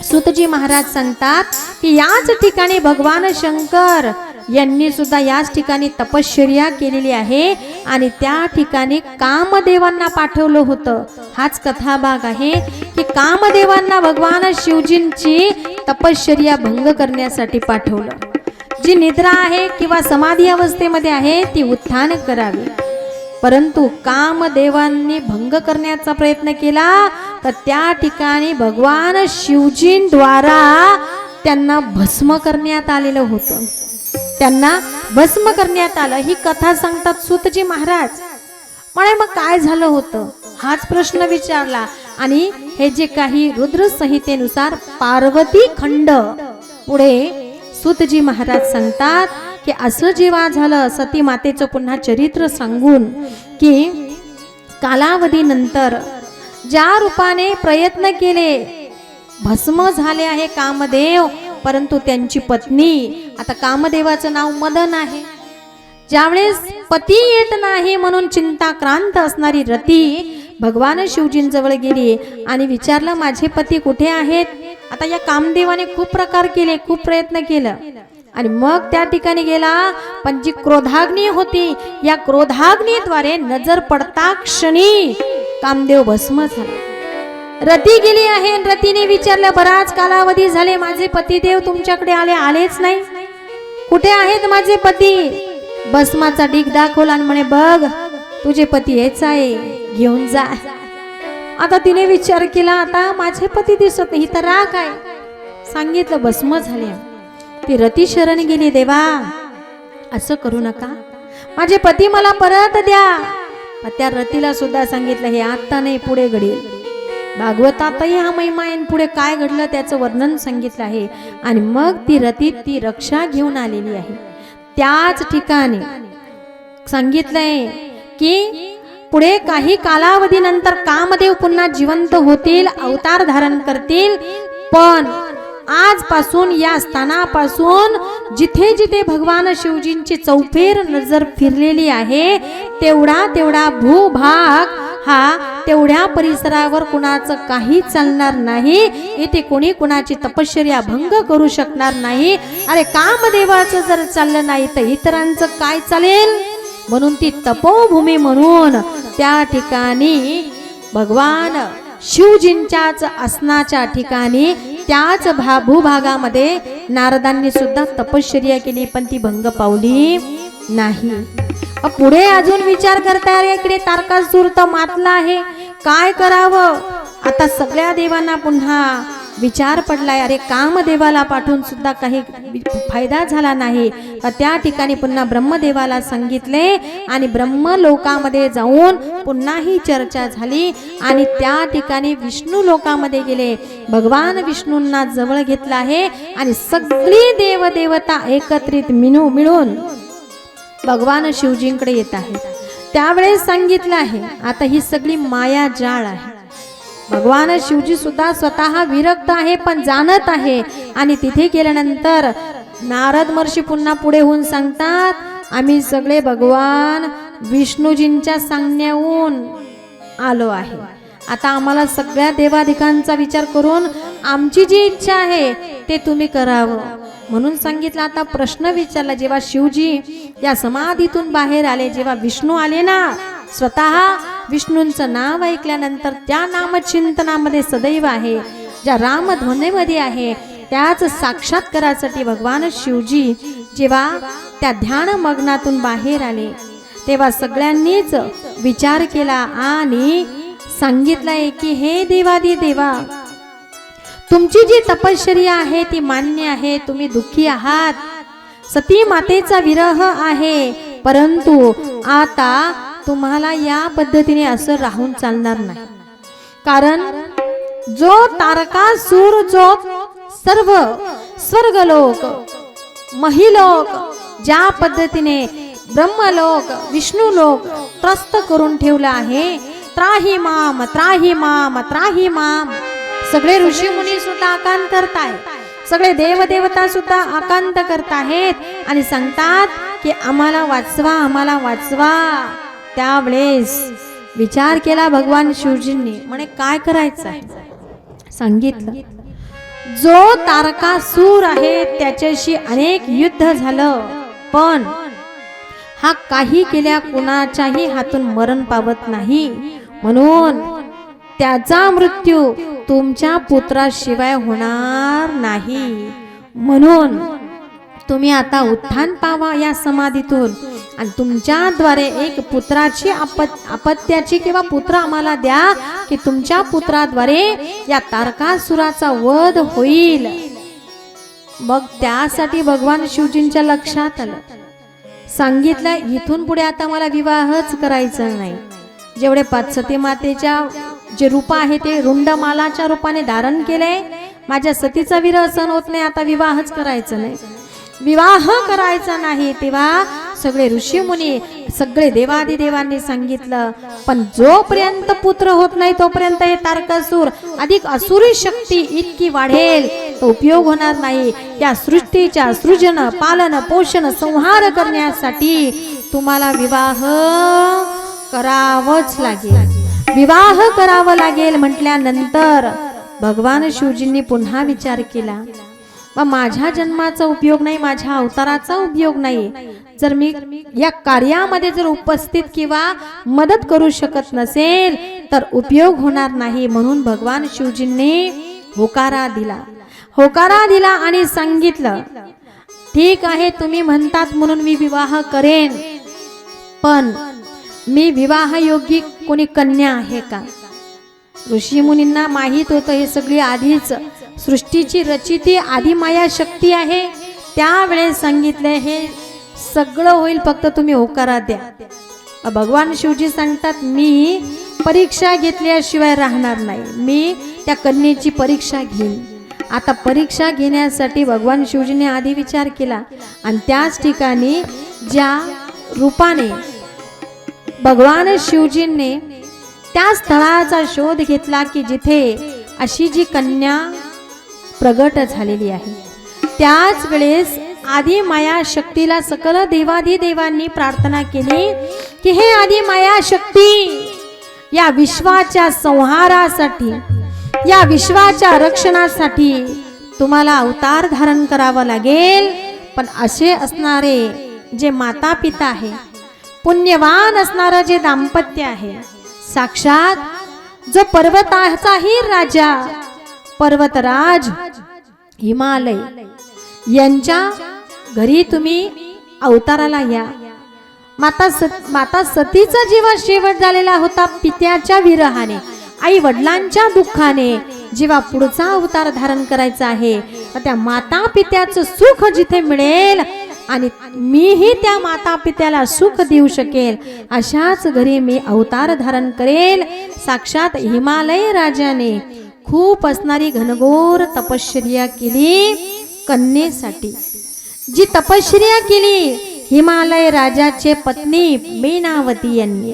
सूतजी महाराज सांगतात की याच ठिकाणी भगवान शंकर यांनी सुद्धा याच ठिकाणी तपश्चर्या केलेली आहे आणि त्या ठिकाणी कामदेवांना पाठवलं होतं. हाच कथा भाग आहे की कामदेवांना भगवान शिवजींची तपश्चर्या भंग करण्यासाठी पाठवलं. जी निद्रा आहे किंवा समाधी अवस्थेमध्ये आहे ती उत्थान करावी, परंतु कामदेवांनी भंग करण्याचा प्रयत्न केला तर त्या ठिकाणी भगवान शिवजींद्वारा त्यांना भस्म करण्यात आलेलं होतं. त्यांना भस्म करण्यात आलं. ही कथा सांगतात सूतजी महाराज. म्हणे मग काय झालं होतं हाच प्रश्न विचारला. आणि हे जे काही रुद्र संहितेनुसार पार्वती खंड पुढे सूतजी महाराज सांगतात की असं जेव्हा झालं, सती मातेचं पुन्हा चरित्र सांगून की कालावधीनंतर ज्या रूपाने प्रयत्न केले भस्म झाले आहे कामदेव, परंतु त्यांची पत्नी, आता कामदेवाचं नाव मदन आहे, ज्यावेळेस पती येत नाही म्हणून चिंताक्रांत असणारी रती भगवान शिवजींजवळ गेली आणि विचारलं माझे पती कुठे आहेत. आता या कामदेवाने खूप प्रकार केले, खूप प्रयत्न केलं आणि मग त्या ठिकाणी गेला, पण जी क्रोधाग्नी होती या क्रोधाग्नीद्वारे नजर पडता क्षणी कामदेव भस्म झाला. रती गेली आहे. रतीने विचारलं बराच कालावधी झाले माझे पतिदेव तुमच्याकडे आलेच नाही, कुठे आहेत माझे पती. भस्माचा ढीग दाखवला आणि म्हणे बघ तुझे पती हेच आहे, घेऊन जा. आता तिने विचार केला, आता माझे पती दिसत नाही तर राग आहे. सांगितलं भस्म झाले. ती रती शरण गेली, देवा असं करू नका, माझे पती मला परत द्या. त्या रतीला सुद्धा सांगितलं हे आता नाही पुढे घडेल. भागवतातही हा महिमा आहे, पुढे काय घडलं त्याचं वर्णन सांगितलं आहे. आणि मग ती रती ती रक्षा घेऊन आलेली आहे. त्याच ठिकाणी सांगितलंय की पुढे काही कालावधीनंतर कामदेव पुन्हा जिवंत होतील, अवतार धारण करतील. पण आजपासून या स्थानापासून जिथे जिथे भगवान शिवजींची चौफेर नजर फिरलेली आहे तेवढा भूभाग हा तेवढ्या परिसरावर कुणाचं काही चालणार नाही. इथे कोणी कुणाची तपश्चर्या भंग करू शकणार नाही. अरे कामदेवाचं जर चाललं नाही तर इतरांचं काय चालेल. म्हणून ती तपोभूमी म्हणून त्या ठिकाणी भगवान शिवजींच्याच असनाच्या ठिकाणी त्याच भूभागामध्ये नारदांनी सुद्धा तपश्चर्या केली, पण ती भंग पावली नाही. पुढे अजून विचार करता इकडे तारकासूर तर मातला आहे, काय करावं. आता सगळ्या देवांना पुन्हा विचार पडलाय, अरे कामदेवाला पाठवून सुद्धा काही फायदा झाला नाही. त्या ठिकाणी पुन्हा ब्रह्मदेवाला सांगितले आणि ब्रह्मलोकामध्ये जाऊन पुन्हा ही चर्चा झाली. आणि त्या ठिकाणी विष्णू लोकामध्ये गेले, भगवान विष्णूंना जवळ घेतला आहे आणि सगळी देवदेवता एकत्रित मिळून भगवान शिवजींकडे येत आहे. त्यावेळेस सांगितलं आहे आता ही सगळी माया जाळ आहे. भगवान शिवजी सुद्धा स्वतः विरक्त आहे पण जाणत आहे. आणि तिथे गेल्यानंतर नारद महर्षी पुन्हा पुढे होऊन सांगतात आम्ही सगळे भगवान विष्णूजींच्या सांगण्याहून आलो आहे. आता आम्हाला सगळ्या देवाधिकांचा विचार करून आमची जी इच्छा आहे ते तुम्ही करावं म्हणून सांगितलं. आता प्रश्न विचारला, जेव्हा शिवजी या समाधीतून बाहेर आले, जेव्हा विष्णू आले ना, स्वतः विष्णूंचं नाव ऐकल्यानंतर त्या नामचिंतनामध्ये सदैव आहे, ज्या रामध्वनीमध्ये आहे त्याच साक्षात्कारासाठी भगवान शिवजी जेव्हा त्या ध्यान मग्नातून बाहेर आले तेव्हा सगळ्यांनीच विचार केला आणि सांगितलंय की हे देवादी देवा, तुमची जी तपश्चर्या आहे ती मान्य आहे, तुम्ही दुःखी आहात, सती मातेचा विरह आहे, परंतु आता तुम्हाला या पद्धतीने असं राहून चालणार नाही. कारण जो तारकासूर जो सर्व स्वर्गलोक महिलोक ज्या पद्धतीने ब्रह्मलोक विष्णुलोक त्रस्त करून ठेवला आहे, त्राही माम त्राही माम त्राही माम, सगळे ऋषी मुनी सुद्धा आकांत करतायत, सगळे देवदेवता सुद्धा आकांत करतायत आणि सांगतात की आम्हाला वाचवा आम्हाला वाचवा. त्यावेळेस विचार केला भगवान शिवजींनी, म्हणे काय करायचं आहे. सांगितलं जो तारकासूर आहे त्याच्याशी अनेक युद्ध झालं, पण हा काही केल्या कुणाच्याही हातून मरण पावत नाही, म्हणून त्याचा मृत्यू तुमच्या पुत्राशिवाय होणार नाही. म्हणून तुम्ही आता उत्थान पावा या समाधीतून आणि तुमच्याद्वारे एक पुत्राची अपत्याची किंवा पुत्र आम्हाला द्या की तुमच्या पुत्राद्वारे या तारकासुराचा वध होईल. मग त्यासाठी भगवान शिवजींच्या लक्षात आलं, सांगितलं इथून पुढे आता मला विवाहच करायचा नाही. जेवढे सती मातेच्या जे रूप आहे ते रुंडमालाच्या रूपाने धारण केले, माझ्या सतीचा विरह सहन होत नाही, आता विवाहच करायचं नाही, विवाह करायचा नाही. तेव्हा सगळे ऋषी मुनी सगळे देवादिदेवांनी सांगितलं, पण जोपर्यंत पुत्र होत नाही तोपर्यंत हे तारकासूर अधिक असुरी शक्ती इतकी वाढेल तो उपयोग होणार नाही. या सृष्टीच्या सृजन पालन पोषण संहार करण्यासाठी तुम्हाला विवाह करावंच लागेल, विवाह करावं लागेल. म्हटल्यानंतर भगवान शिवजींनी पुन्हा विचार केला, माझ्या जन्माचा उपयोग नाही, माझ्या अवताराचा उपयोग नाही, जर मी या कार्यामध्ये जर उपस्थित किंवा मदत करू शकत नसेल तर उपयोग होणार नाही. म्हणून भगवान शिवजींनी होकारा दिला आणि सांगितलं ठीक आहे, तुम्ही म्हणतात म्हणून मी विवाह करेन, पण मी विवाह योग्य कोणी कन्या आहे का? ऋषी मुनींना माहित होतं हे सगळी आधीच सृष्टीची रचिती आधी माया शक्ती आहे. त्यावेळेस सांगितले हे सगळं होईल, फक्त तुम्ही होकारा द्या. भगवान शिवजी सांगतात मी परीक्षा घेतल्याशिवाय राहणार नाही, मी त्या कन्येची परीक्षा घेईन. आता परीक्षा घेण्यासाठी भगवान शिवजीने आधी विचार केला आणि त्याच ठिकाणी ज्या रूपाने भगवान शिवजींनी त्या स्थळाचा शोध घेतला की जिथे अशी जी कन्या प्रगट झालेली आहे, त्याच वेळेस आधी माया शक्तीला सकल देवाधिदेवांनी प्रार्थना केली की हे आधी माया शक्ती, या विश्वाच्या संहारासाठी, या विश्वाच्या रक्षणासाठी तुम्हाला अवतार धारण करावा लागेल. पण असे असणारे जे माता पिता आहे, पुण्यवान असणारं जे दाम्पत्य आहे, साक्षात जो पर्वताचाही राजा पर्वतराज हिमालय यांच्या घरी तुम्ही अवताराला या. माता सतीचा जेव्हा शेवट झालेला होता पित्याच्या विरहाने, आई वडिलांच्या दुःखाने, जेव्हा पुढचा अवतार धारण करायचा आहे तर त्या माता पित्याचं सुख जिथे मिळेल आणि मीही त्या माता पित्याला सुख देऊ शकेल अशाच घरी मी अवतार धारण करेल. साक्षात हिमालय राजाने खूप असणारी घनघोर तपश्चर्या केली कन्येसाठी. जी तपश्चर्या केली हिमालय राजाचे पत्नी मेनावती यांनी,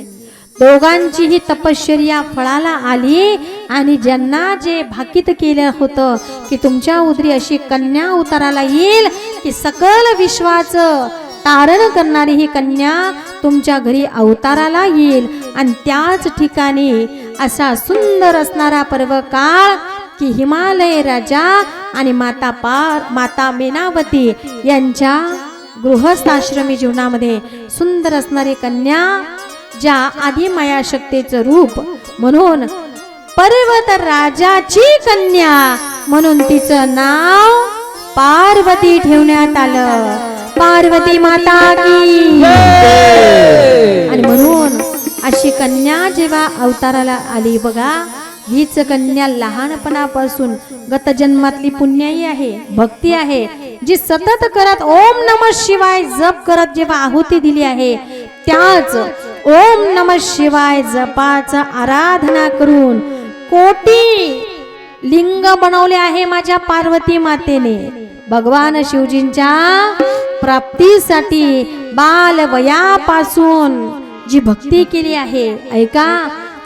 दोघांची ही तपश्चर्या फळाला आली आणि ज्यांना जे भाकीत केलं होतं की तुमच्या उदरी अशी कन्या अवताराला येईल की सकल विश्वाचं तारण करणारी ही कन्या तुमच्या घरी अवताराला येईल, आणि त्याच ठिकाणी असा सुंदर असणारा पर्व काळ की हिमालय राजा आणि माता मेनावती यांच्या गृहस्थाश्रमी जीवनामध्ये सुंदर असणारी कन्या, ज्या आधी माया शक्तीचं रूप म्हणून पर्वत राजाची कन्या म्हणून तिचं नाव पार्वती ठेवण्यात आलं. पार्वती माता की. आणि म्हणून अशी कन्या जेव्हा अवताराला आली बघा, हीच कन्या लहानपणापासून गत जन्मातली पुण्याई आहे, भक्ती आहे, जी सतत करत ओम नमः शिवाय जप करत जेव्हा आहुती दिली आहे, त्याच ओम नमः शिवाय जपाचा आराधना करून कोटी लिंग बनवले आहे माझ्या पार्वती मातेने. भगवान शिवजींच्या प्राप्तीसाठी बाल वयापासून जी भक्ती केली आहे, ऐका,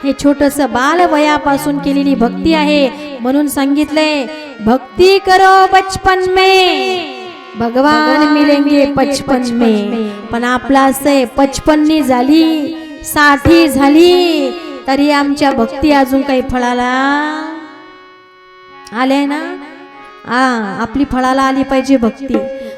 हे छोटस बाल वयापासून केलेली भक्ती आहे. म्हणून सांगितले भक्ती करो बचपन में, भगवान मिलेंगे 55 में. पण आपला असे 55 झाली, 60 झाली तरी आमच्या भक्ती अजून काही फळाला आले ना. आपली फळाला आली पाहिजे भक्ती.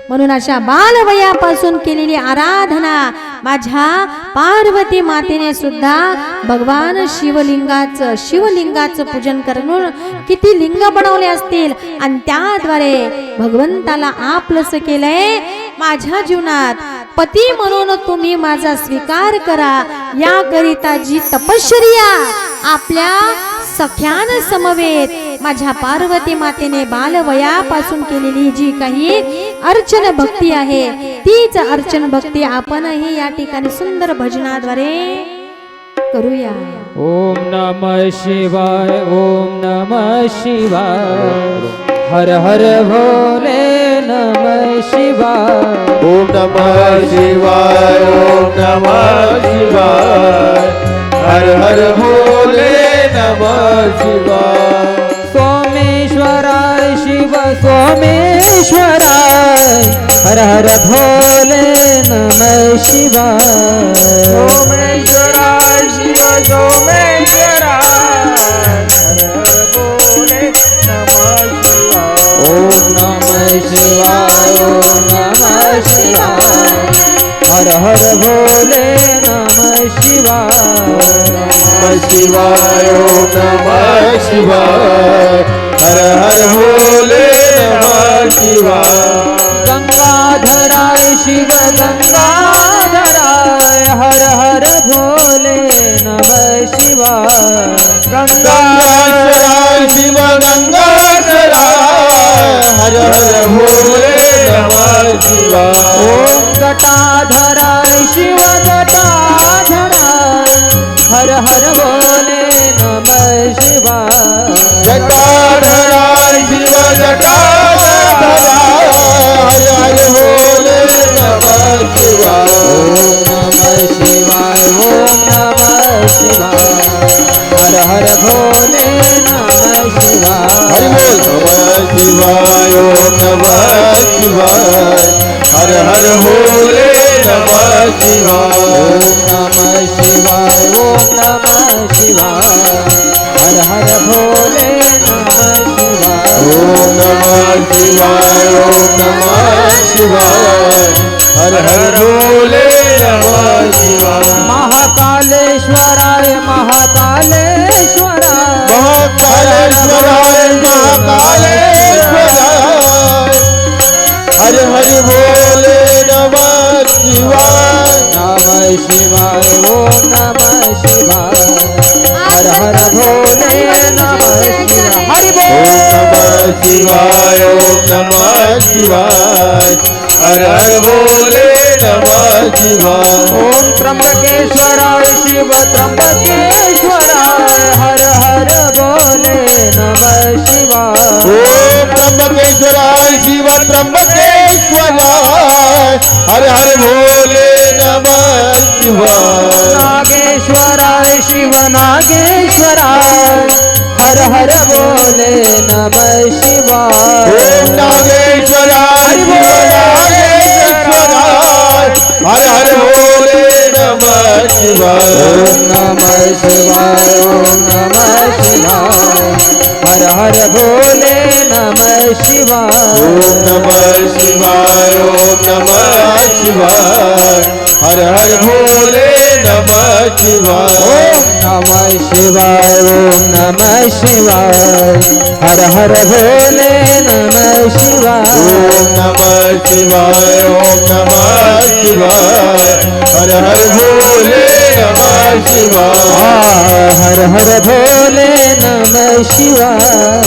म्हणून अशा बालवयापासून केलेली आराधना माझ्या पार्वती मातेने सुद्धा भगवान शिवलिंगाचं पूजन करून किती लिंग बनवले असतील आणि त्याद्वारे भगवंताला आपलंस केलंय. माझ्या जीवनात पती म्हणून तुम्ही माझा स्वीकार करा, याकरिता जी तपश्चर्या आपल्या सख्यान समवेत माझ्या पार्वती मातेने बालवयापासून केलेली जी काही अर्चन भक्ती आहे, तीच अर्चन भक्ती आपणही या ठिकाणी सुंदर भजनाद्वारे करूया. ओम नमः शिवाय, ओम नमः शिवाय, हर हर भोले नमः शिवाय. ओम नमः शिवाय, ओम नमः शिवाय, हर हर भोले नमः शिवाय. सोमेश्वराय शिव सोमेश्वराय, हर हर भोले नमः शिवाय. सोमेश्वराय शिव सोमेश्वराय, हर हर भोले नमः शिवाय. ओम नमः शिवाय, ओम नमः शिवाय, हर हर भोले नमः शिवाय. नमः शिवाय, ओम नमः शिवाय, हर हर भोले नमः शिवाय. गंगा जटाधराय शिव गंगाधराय हर हर भोले नमः शिवाय गंगाधराय शिव गंगाधराय हर हर भोले नमः शिवाय ओम जटाधराय शिव जटाधराय हर हर भोले नमः शिवाय जटाधराय शिव जटाधराय हर हर भोले नमः शिवाय ओम नमः शिवाय हर हर भोले नमः शिवाय हरि बोल नमः शिवाय ओम नमः शिवाय हर हर भोले नमः शिवाय ओम नमः शिवाय ओम नमः शिवाय हर हर भोले नमः शिवाय ओम नमः शिवाय ओम नमः शिवाय हर हर भोले नमः शिवाय महाकालेश्वराय महाकालेश्वराय महाकालेश्वराय महाकालेश्वराय हर हर भोले नमः शिवाय नमः शिवाय ओम नमः शिवाय हर हर भोले नमः शिवाय हरि बोल ओम नमः शिवाय ओम नमः शिवाय हर हर भोले नमः शिवाय ओम त्र्यंबकेश्वराय शिव त्र्यंबकेश्वराय हर हर भोले नमः शिवाय ओम त्र्यंबकेश्वराय शिव त्र्यंबकेश्वराय हर हर भोले नमः शिवाय नागेश्वराय शिव नागेश्वराय हर हर भोले नमः शिवाय ओम नागेश्वराय शिव नागेश्वराय हर हर भोले नमः शिवाय ओम नमः शिवाय ओम नमः शिवाय हर हर भोले नमः शिवाय ओम नमः शिवाय ओम नमः शिवाय हर हर भोले नमः शिवाय ओम नमः शिवाय ओम नमः शिवाय हर हर भोले नमः शिवाय ओम नमः शिवाय ओम नमः शिवाय हर हर भोले नमः शिवाय हर हर भोले नमः शिवाय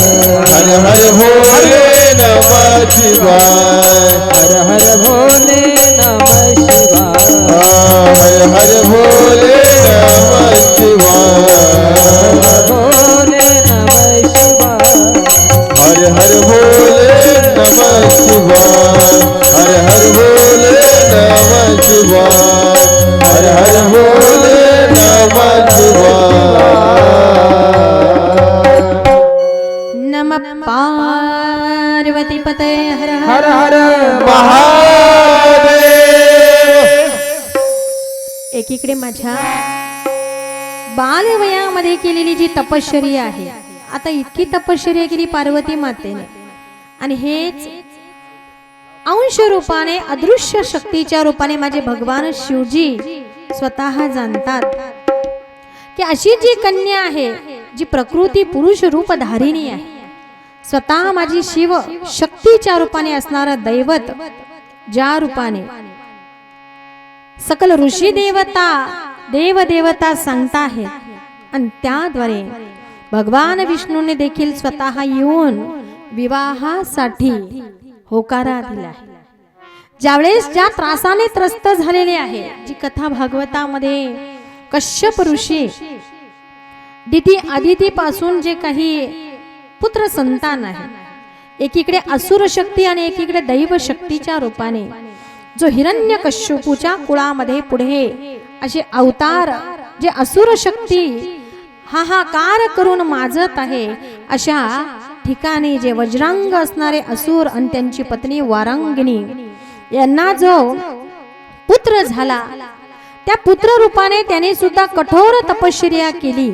हर हर भोले नमः शिवाय हर हर भोले नमः शिवाय हर हर भोले नमः शिवाय भोले नमः शिवाय हर हर भोले नमः शिवाय हर हर भोले नमः शिवाय हर हर भोले नमः शिवाय नमः पार्वती पते हर हर हर महादेव एकीकडे माझ्या बालवयामध्ये केलेली जी तपश्चर्या आहे, आता इतकी तपश्चर्या केली पार्वती मातेने, आणि हेच अंश रूपाने अदृश्य शक्तीच्या रूपाने माझे भगवान शिवजी स्वतः जाणतात की अशी जी कन्या आहे जी प्रकृती पुरुष रूप धारिणी आहे, स्वतः माझी शिव शक्तीच्या रूपाने असणारा दैवत ज्या रूपाने सकल ऋषी देवता देवदेवता सांगता आहेत, आणि त्याद्वारे भगवान विष्णूने देखील स्वतः येऊन विवाहासाठी होकारा दिला आहे. ज्यावेळेस ज्या त्रासाने त्रस्त झालेले आहे, जी कथा भागवतामध्ये कश्यप ऋषी दिती आदिती पासून जे काही पुत्र संतान आहे, एकीकडे असुर शक्ती आणि एकीकडे दैव शक्तीच्या रूपाने जो हिरण्यकश्यपूच्या कुळामध्ये पुढे असे अवतार जे असुर शक्ती हाहाकार करून माजत आहे, अशा ठिकाणी जे वज्रांग असणारे असुर आणि त्यांची पत्नी वारांगिणी यांना जो पुत्र झाला, त्या पुत्र रूपाने त्याने सुद्धा कठोर तपश्चर्या केली,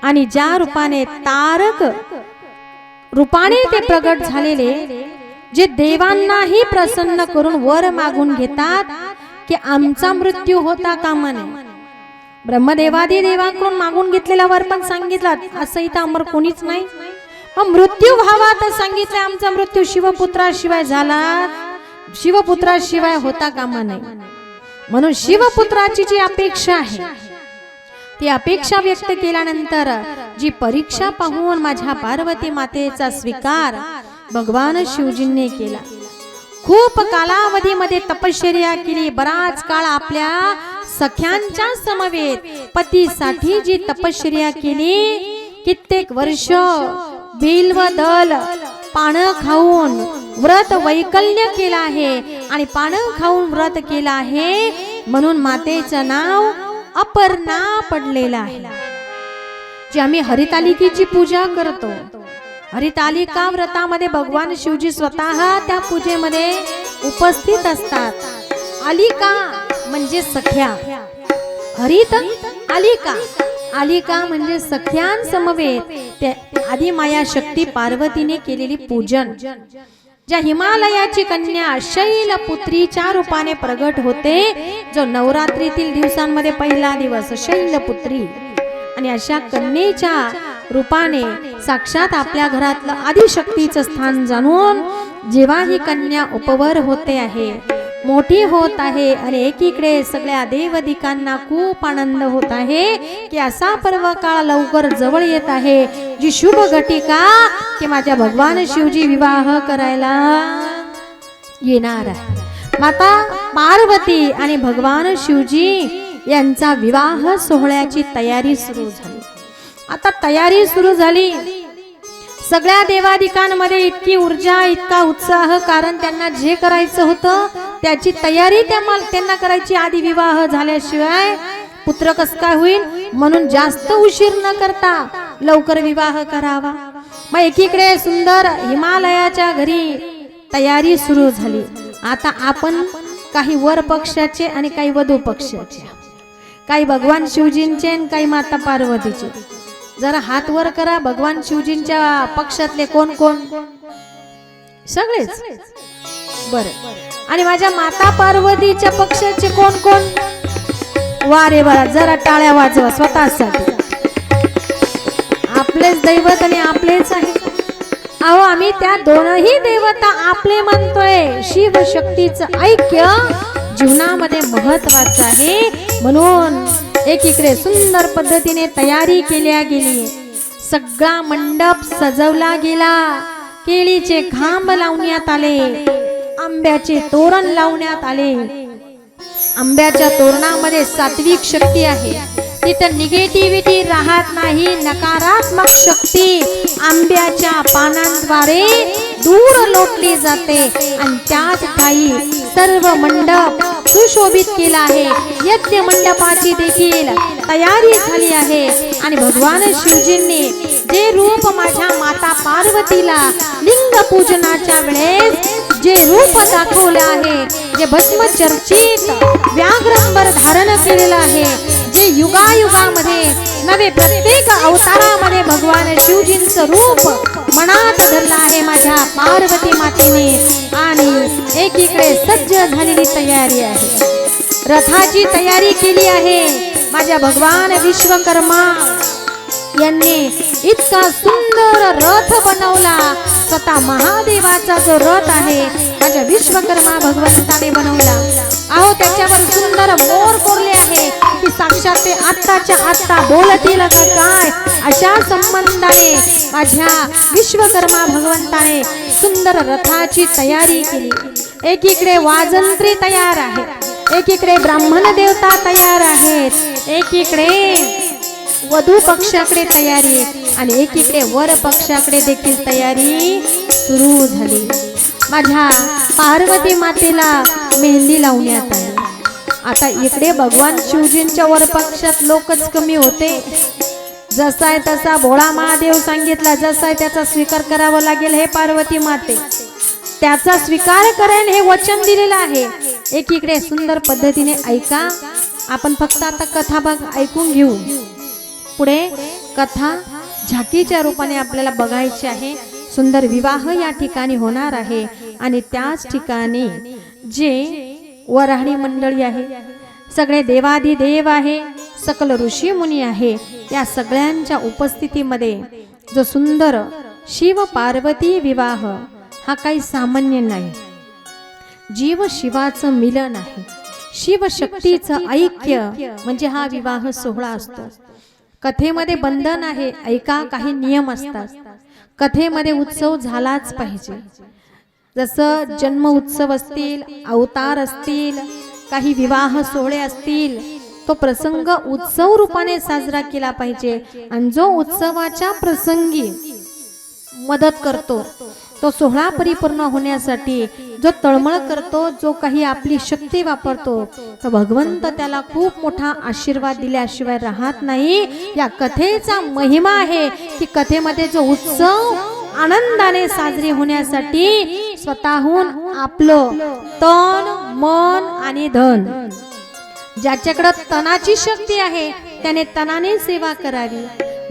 आणि ज्या रूपाने तारक रूपाने ते प्रगट झालेले, जे देवांनाही प्रसन्न करून वर मागून घेतात की आमचा मृत्यू होता कामा नये. ब्रह्मदेवादी देवांकडून मागून घेतलेला वर पण सांगितला, असं इथं अमर कोणीच नाही. मग मृत्यू व्हावा तर सांगितलं, आमचा मृत्यू शिवपुत्राशिवाय झाला शिवपुत्राशिवाय होता कामा नये. म्हणून शिवपुत्राची जी अपेक्षा आहे ती अपेक्षा व्यक्त केल्यानंतर जी परीक्षा पाहून माझ्या पार्वती मातेचा स्वीकार भगवान शिवजींनी केला. खूप कालावधीमध्ये तपश्चर्या केली. बराच काळ आपल्या सख्यांच्या समवेत पतीसाठी जी तपश्चर्या केली, कित्येक वर्ष बिल्व दल पानं खाऊन व्रत वैकल्य केलं आहे आणि पानं खाऊन व्रत केलं आहे. म्हणून मातेचं नाव अपर्णा पडलेलं आहे. जी आम्ही हरितालिकेची पूजा करतो, हरितालिका व्रतामध्ये भगवान शिवजी स्वतः त्या पूजेमध्ये उपस्थित असतात. आलिका म्हणजे सख्या, हरित आलिका, आलिका म्हणजे सख्यां समवेत ते आदिमाया शक्ती पार्वतीने केलेली पूजन. ज्या हिमालयाची कन्या शैलपुत्रीच्या रूपाने प्रगट होते, जो नवरात्रीतील दिवसांमध्ये पहिला दिवस शैलपुत्री, आणि अशा कन्येच्या रूपाने साक्षात आपल्या घरातलं आदिशक्तीचं स्थान जाणून जेव्हा ही कन्या उपवर होते आहे, मोठी होत आहे आणि एकीकडे सगळ्या देवदिकांना खूप आनंद होत आहे की असा पर्व काळ लवकर जवळ येत आहे, जी शुभ घटिका की माझ्या भगवान शिवजी विवाह करायला येणार आहे. माता पार्वती आणि भगवान शिवजी यांचा विवाह सोहळ्याची तयारी सुरू झाली. आता तयारी सुरू झाली. सगळ्या देवादिकांमध्ये इतकी ऊर्जा, इतका उत्साह, कारण त्यांना जे करायचं होतं त्याची तयारी त्यांना करायची. आधी विवाह झाल्याशिवाय पुत्र कस काय होईल, म्हणून जास्त उशीर न करता लवकर विवाह करावा. मग एकीकडे सुंदर हिमालयाच्या घरी तयारी सुरू झाली. आता आपण काही वर पक्षाचे आणि काही वधू पक्षाचे, काही भगवान शिवजींचे आणि काही माता पार्वतीचे. जरा हात वर करा. भगवान शिवजींच्या पक्षातले कोण कोण? सगळेच. बरं. आणि माझ्या माता पार्वतीच्या पक्षाचे कोण कोण? वारे बरा, जरा टाळ्या वाजवा स्वतःसाठी. आपलेच दैवत आणि आपलेच आहे. अहो, आम्ही त्या दोनही देवता आपले म्हणतोय. शिव शक्तीचं ऐक्य जीवनामध्ये महत्वाचं आहे. म्हणून एकीकडे सुंदर पद्धतीने तयारी केल्या गेली. सगळा मंडप सजवला गेला. केळीचे खांब लावण्यात आले, आंब्याचे तोरण लावण्यात आले. आंब्याच्या तोरणामध्ये सात्विक शक्ती आहे, तिथं निगेटिव्हिटी राहत नाही. नकारात्मक शक्ती आंब्याच्या पानांद्वारे दूर लोटली जाते आणि त्याच काही सर्व मंडप सुशोभित केला आहे. यज्ञ मंडपाची देखील तयारी झाली आहे. आणि भगवान शिवजींनी जे रूप माझ्या माता पार्वतीला लिंग पूजनाच्या वेळेस जे रूप दाखवलं आहे, जे भस्म चर्चित व्याघ्रंबर धारण केलेलं आहे, जे युगायुगामध्ये नवे प्रत्येक अवतारामध्ये भगवान शिवजींचं रूप मनात धरलं आहे माझ्या पार्वती मातेने. आणि एकीकडे सज्ज झालेली तयारी आहे, रथाची तयारी केली आहे. माझ्या भगवान विश्वकर्मा यांनी इतका सुंदर रथ बनवला. स्वतः महादेवाचा जो रथ आहे माझ्या विश्वकर्मा भगवंताने बनवला. अहो, त्याच्यावर सुंदर मोर कोरले आहे की साक्षात ते आत्ताच्या आत्ता बोलतील का काय, अशा संबंधाने माझ्या विश्वकर्मा भगवंताने सुंदर रथाची तयारी केली. एकीकडे वाजंत्री तयार आहे, एकीकडे ब्राह्मण देवता तयार आहेत, एकीकडे वधू पक्षाकडे तयारी आणि एकीकडे वर पक्षाकडे देखील तयारी सुरू झाली. माझ्या पार्वती मातेला मेहंदी लावण्यात आली. आता इकडे भगवान शिवजींच्या वर पक्षात लोकच कमी होते. जसा आहे तसा भोळा महादेव सांगितला, जसा आहे त्याचा स्वीकार करावा लागेल. हे पार्वती माते, त्याचा स्वीकार करेन हे वचन दिलेलं आहे. एकीकडे सुंदर पद्धतीने ऐका. आपण फक्त आता कथा ऐकून घेऊ. पुढे कथा झाकीच्या रूपाने आपल्याला बघायची आहे. सुंदर विवाह या ठिकाणी होणार आहे आणि त्याच ठिकाणी जे वराहणी मंडळी आहे, सगळे देवाधिदेव आहे, सकल ऋषी मुनी आहे, या सगळ्यांच्या उपस्थितीमध्ये जो सुंदर शिव पार्वती विवाह हा काही सामान्य नाही. जीव शिवाचं मिलन आहे, शिवशक्तीचं ऐक्य म्हणजे हा विवाह सोहळा असतो. कथेमध्ये बंधन आहे, ऐका, काही नियम असतात. कथेमध्ये उत्सव झालाच पाहिजे. जसं जन्म उत्सव असतील, अवतार असतील, काही विवाह सोहळे असतील, तो प्रसंग उत्सव रूपाने साजरा केला पाहिजे. आणि जो उत्सवाच्या प्रसंगी मदत करतो, तो सोहळा परिपूर्ण होण्यासाठी जो तळमळ करतो, जो काही आपली शक्ती वापरतो, तर भगवंत त्याला खूप मोठा आशीर्वाद दिल्याशिवाय राहत नाही. या कथेचा महिमा आहे की कथेमध्ये जो उत्सव आनंदाने साजरी होण्यासाठी स्वतःहून आपलं तन, मन आणि धन, ज्याच्याकडे तनाची शक्ती आहे त्याने तनाने सेवा करावी,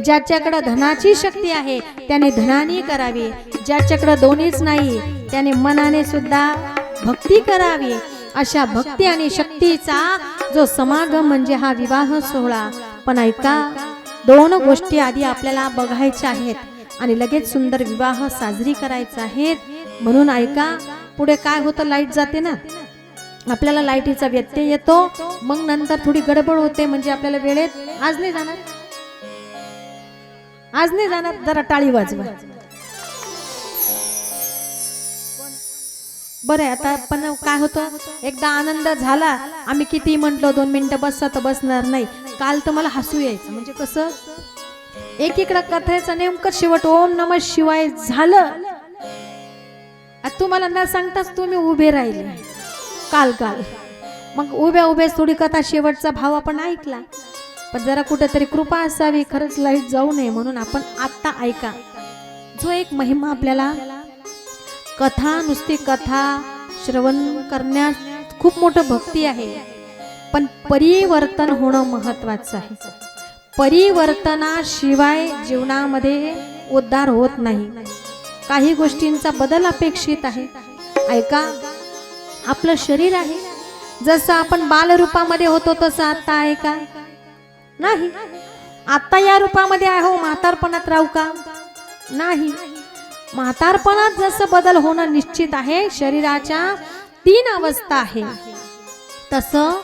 ज्याच्याकडे धनाची शक्ती आहे त्याने धनाने करावी, ज्याच्याकडे दोन्हीच नाही त्याने मनाने सुद्धा भक्ती करावी. अशा भक्ती आणि शक्तीचा जो समागम म्हणजे हा विवाह सोहळा. पण ऐका, दोन गोष्टी आधी आपल्याला बघायच्या आहेत आणि लगेच सुंदर विवाह साजरी करायचा आहेत. म्हणून ऐका, पुढे काय होतं, लाईट जाते ना, आपल्याला लाईटीचा व्यत्यय येतो, मग नंतर थोडी गडबड होते. म्हणजे आपल्याला वेळेत आज नाही जाणार, आज नाही जाणार, जरा टाळी वाजवा. बरं, आता पण काय होतं, एकदा आनंद झाला, आम्ही किती म्हटलो 2 मिनिटं बसता तर बसणार नाही. काल तर मला हसू यायचं. म्हणजे कसं, एकीकडं कथेचं नेमकं शेवट ओम नमः शिवाय झालं, तुम्हाला न सांगताच तुम्ही उभे राहिले काल. मग उभ्या थोडी कथा शेवटचा भाव आपण ऐकला, पण जरा कुठेतरी कृपा असावी, खरंच लाईट जाऊ नये. म्हणून आपण आता ऐका, जो एक महिमा आपल्याला कथा, नुसती कथा श्रवण करण्यात खूप मोठं भक्ती आहे, पण परिवर्तन होणं महत्वाचं आहे. परिवर्तनाशिवाय जीवनामध्ये उद्धार होत नाही. काही गोष्टींचा बदल अपेक्षित आहे. ऐका, आपलं शरीर आहे, जसं आपण बालरूपामध्ये होतो तसं आता आहे का? नाही. आता या रूपामध्ये आहे, म्हातारपणात राहू का? नाही. म्हातारपणात जसं बदल होणं निश्चित आहे, शरीराच्या 3 अवस्था आहे, तसं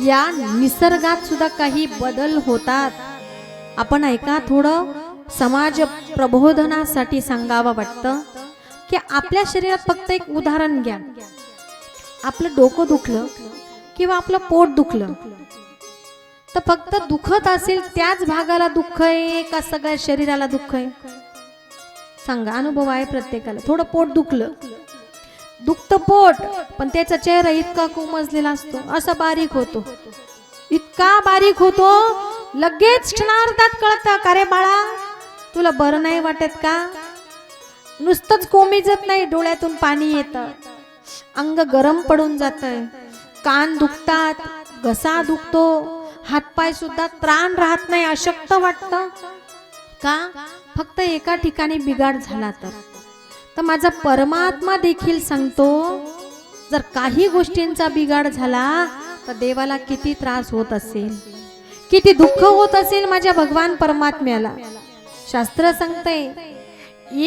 या निसर्गात सुद्धा काही बदल होतात. आपण ऐका, थोडं समाज प्रबोधनासाठी सांगावं वाटतं की आपल्या शरीरात फक्त एक उदाहरण घ्या. आपलं डोकं दुखलं किंवा आपलं पोट दुखलं तर फक्त दुखत असेल त्याच भागाला दुःख आहे का सगळ्या शरीराला दुःख आहे? सांगा, अनुभव आहे प्रत्येकाला. थोडं पोट दुखतं पोट, पण त्याचा चेहरा इतका कोमजलेला असतो, असा बारीक होतो, इतका बारीक होतो, लगेच क्षणार्धात कळतं, का रे बाळा तुला बरं नाही वाटत का? नुसतंच कोमेजत नाही, डोळ्यातून पाणी येतं, अंग गरम पडून जातंय, कान दुखतात, घसा दुखतो, हातपाय सुद्धा त्राण राहत नाही, अशक्त वाटतं. का? फक्त एका ठिकाणी बिघाड झाला तर माझा परमात्मा देखील सांगतो, जर काही गोष्टींचा बिघाड झाला तर देवाला किती त्रास होत असेल, किती दुःख होत असेल माझ्या भगवान परमात्म्याला. शास्त्र सांगतंय,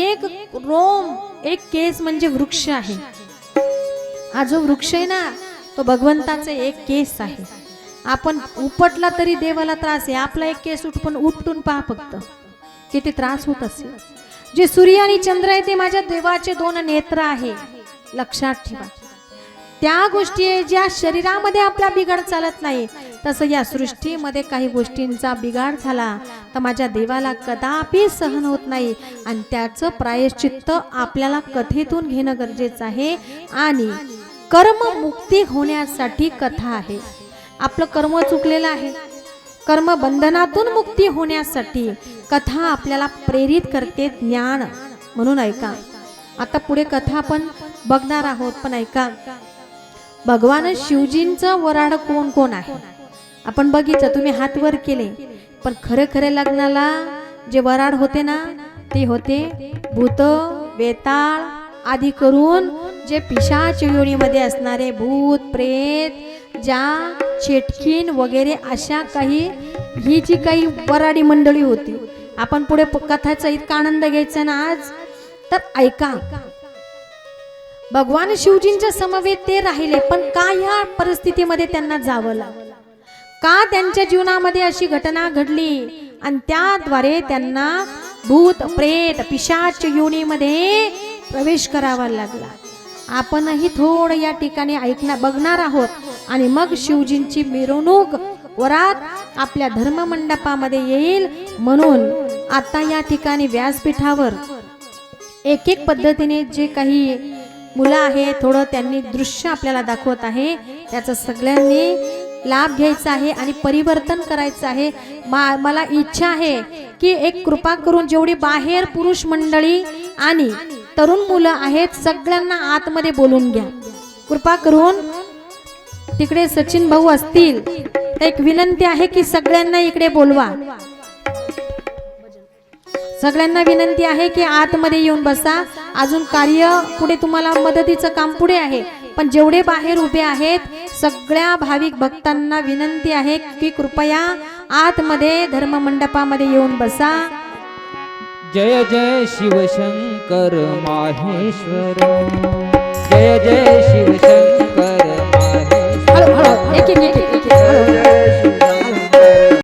एक रोम, एक केस म्हणजे वृक्ष आहे. हा जो वृक्ष आहे ना, तो भगवंताचा एक केस आहे. आपण उपटला तरी देवाला त्रास आहे. आपला एक केस उपटून पहा फक्त, किती त्रास होत असेल. जे सूर्य आणि चंद्र आहे ते माझ्या देवाचे 2 नेत्र आहे, लक्षात ठेवा. त्या गोष्टी आहे ज्या शरीरामध्ये आपला बिघाड चालत नाही, तसं या सृष्टीमध्ये काही गोष्टींचा बिघाड झाला तर माझ्या देवाला कदापि सहन होत नाही. आणि त्याचं प्रायश्चित्त आपल्याला कथेतून घेणं गरजेचं आहे. आणि कर्ममुक्ती होण्यासाठी कथा आहे. आपलं कर्म चुकलेलं आहे, कर्म बंधनातून मुक्ती होण्यासाठी कथा आपल्याला प्रेरित करते, ज्ञान. म्हणून ऐका, आता पुढे कथा आपण बघणार आहोत, पण ऐका, भगवान शिवजींचं वराड कोण कोण आहे आपण बघितलं, तुम्ही हात वर केले, पण खरे लग्नाला जे वराड होते ना, ते होते भूत, वेताळ आदी करून जे पिशाच योनीमध्ये असणारे भूत, प्रेत, ज्या चेटकीन वगैरे अशा काही, ही जी काही वराडी मंडळी होती. आपण पुढे कथाचा इतका आनंद घ्यायचा ना आज, तर ऐका, भगवान शिवजींच्या समवेत ते राहिले, पण का ह्या परिस्थितीमध्ये त्यांना जावं लागलं? का त्यांच्या जीवनामध्ये अशी घटना घडली आणि त्याद्वारे त्यांना भूत प्रेत पिशाच योनीमध्ये प्रवेश करावा लागला? आपणही थोडं या ठिकाणी बघणार आहोत आणि मग शिवजींची मिरवणूक वरात आपल्या धर्ममंडपामध्ये येईल. म्हणून आता या ठिकाणी व्यासपीठावर एक एक पद्धतीने जे काही मुलं आहे थोडं त्यांनी दृश्य आपल्याला दाखवत आहे, त्याचं सगळ्यांनी लाभ घ्यायचा आहे आणि परिवर्तन करायचं आहे. मला इच्छा आहे की एक कृपा करून जेवढी बाहेर पुरुष मंडळी आणि तरुण मुलं आहेत सगळ्यांना आतमध्ये बोलून घ्या. कृपा करून तिकडे सचिन भाऊ असतील तर एक विनंती आहे की सगळ्यांना इकडे बोलवा. सगळ्यांना विनंती आहे की आतमध्ये येऊन बसा. अजून कार्य पुढे तुम्हाला मदतीचं काम पुढे आहे, पण जेवढे बाहेर उभे आहेत सगळ्या भाविक भक्तांना विनंती आहे की कृपया आतमध्ये धर्ममंडपामध्ये येऊन बसा. जय जय शिवशंकर माहेश्वर, जय जय शिवशंकर माहेश्वर. हळू हळू एक एक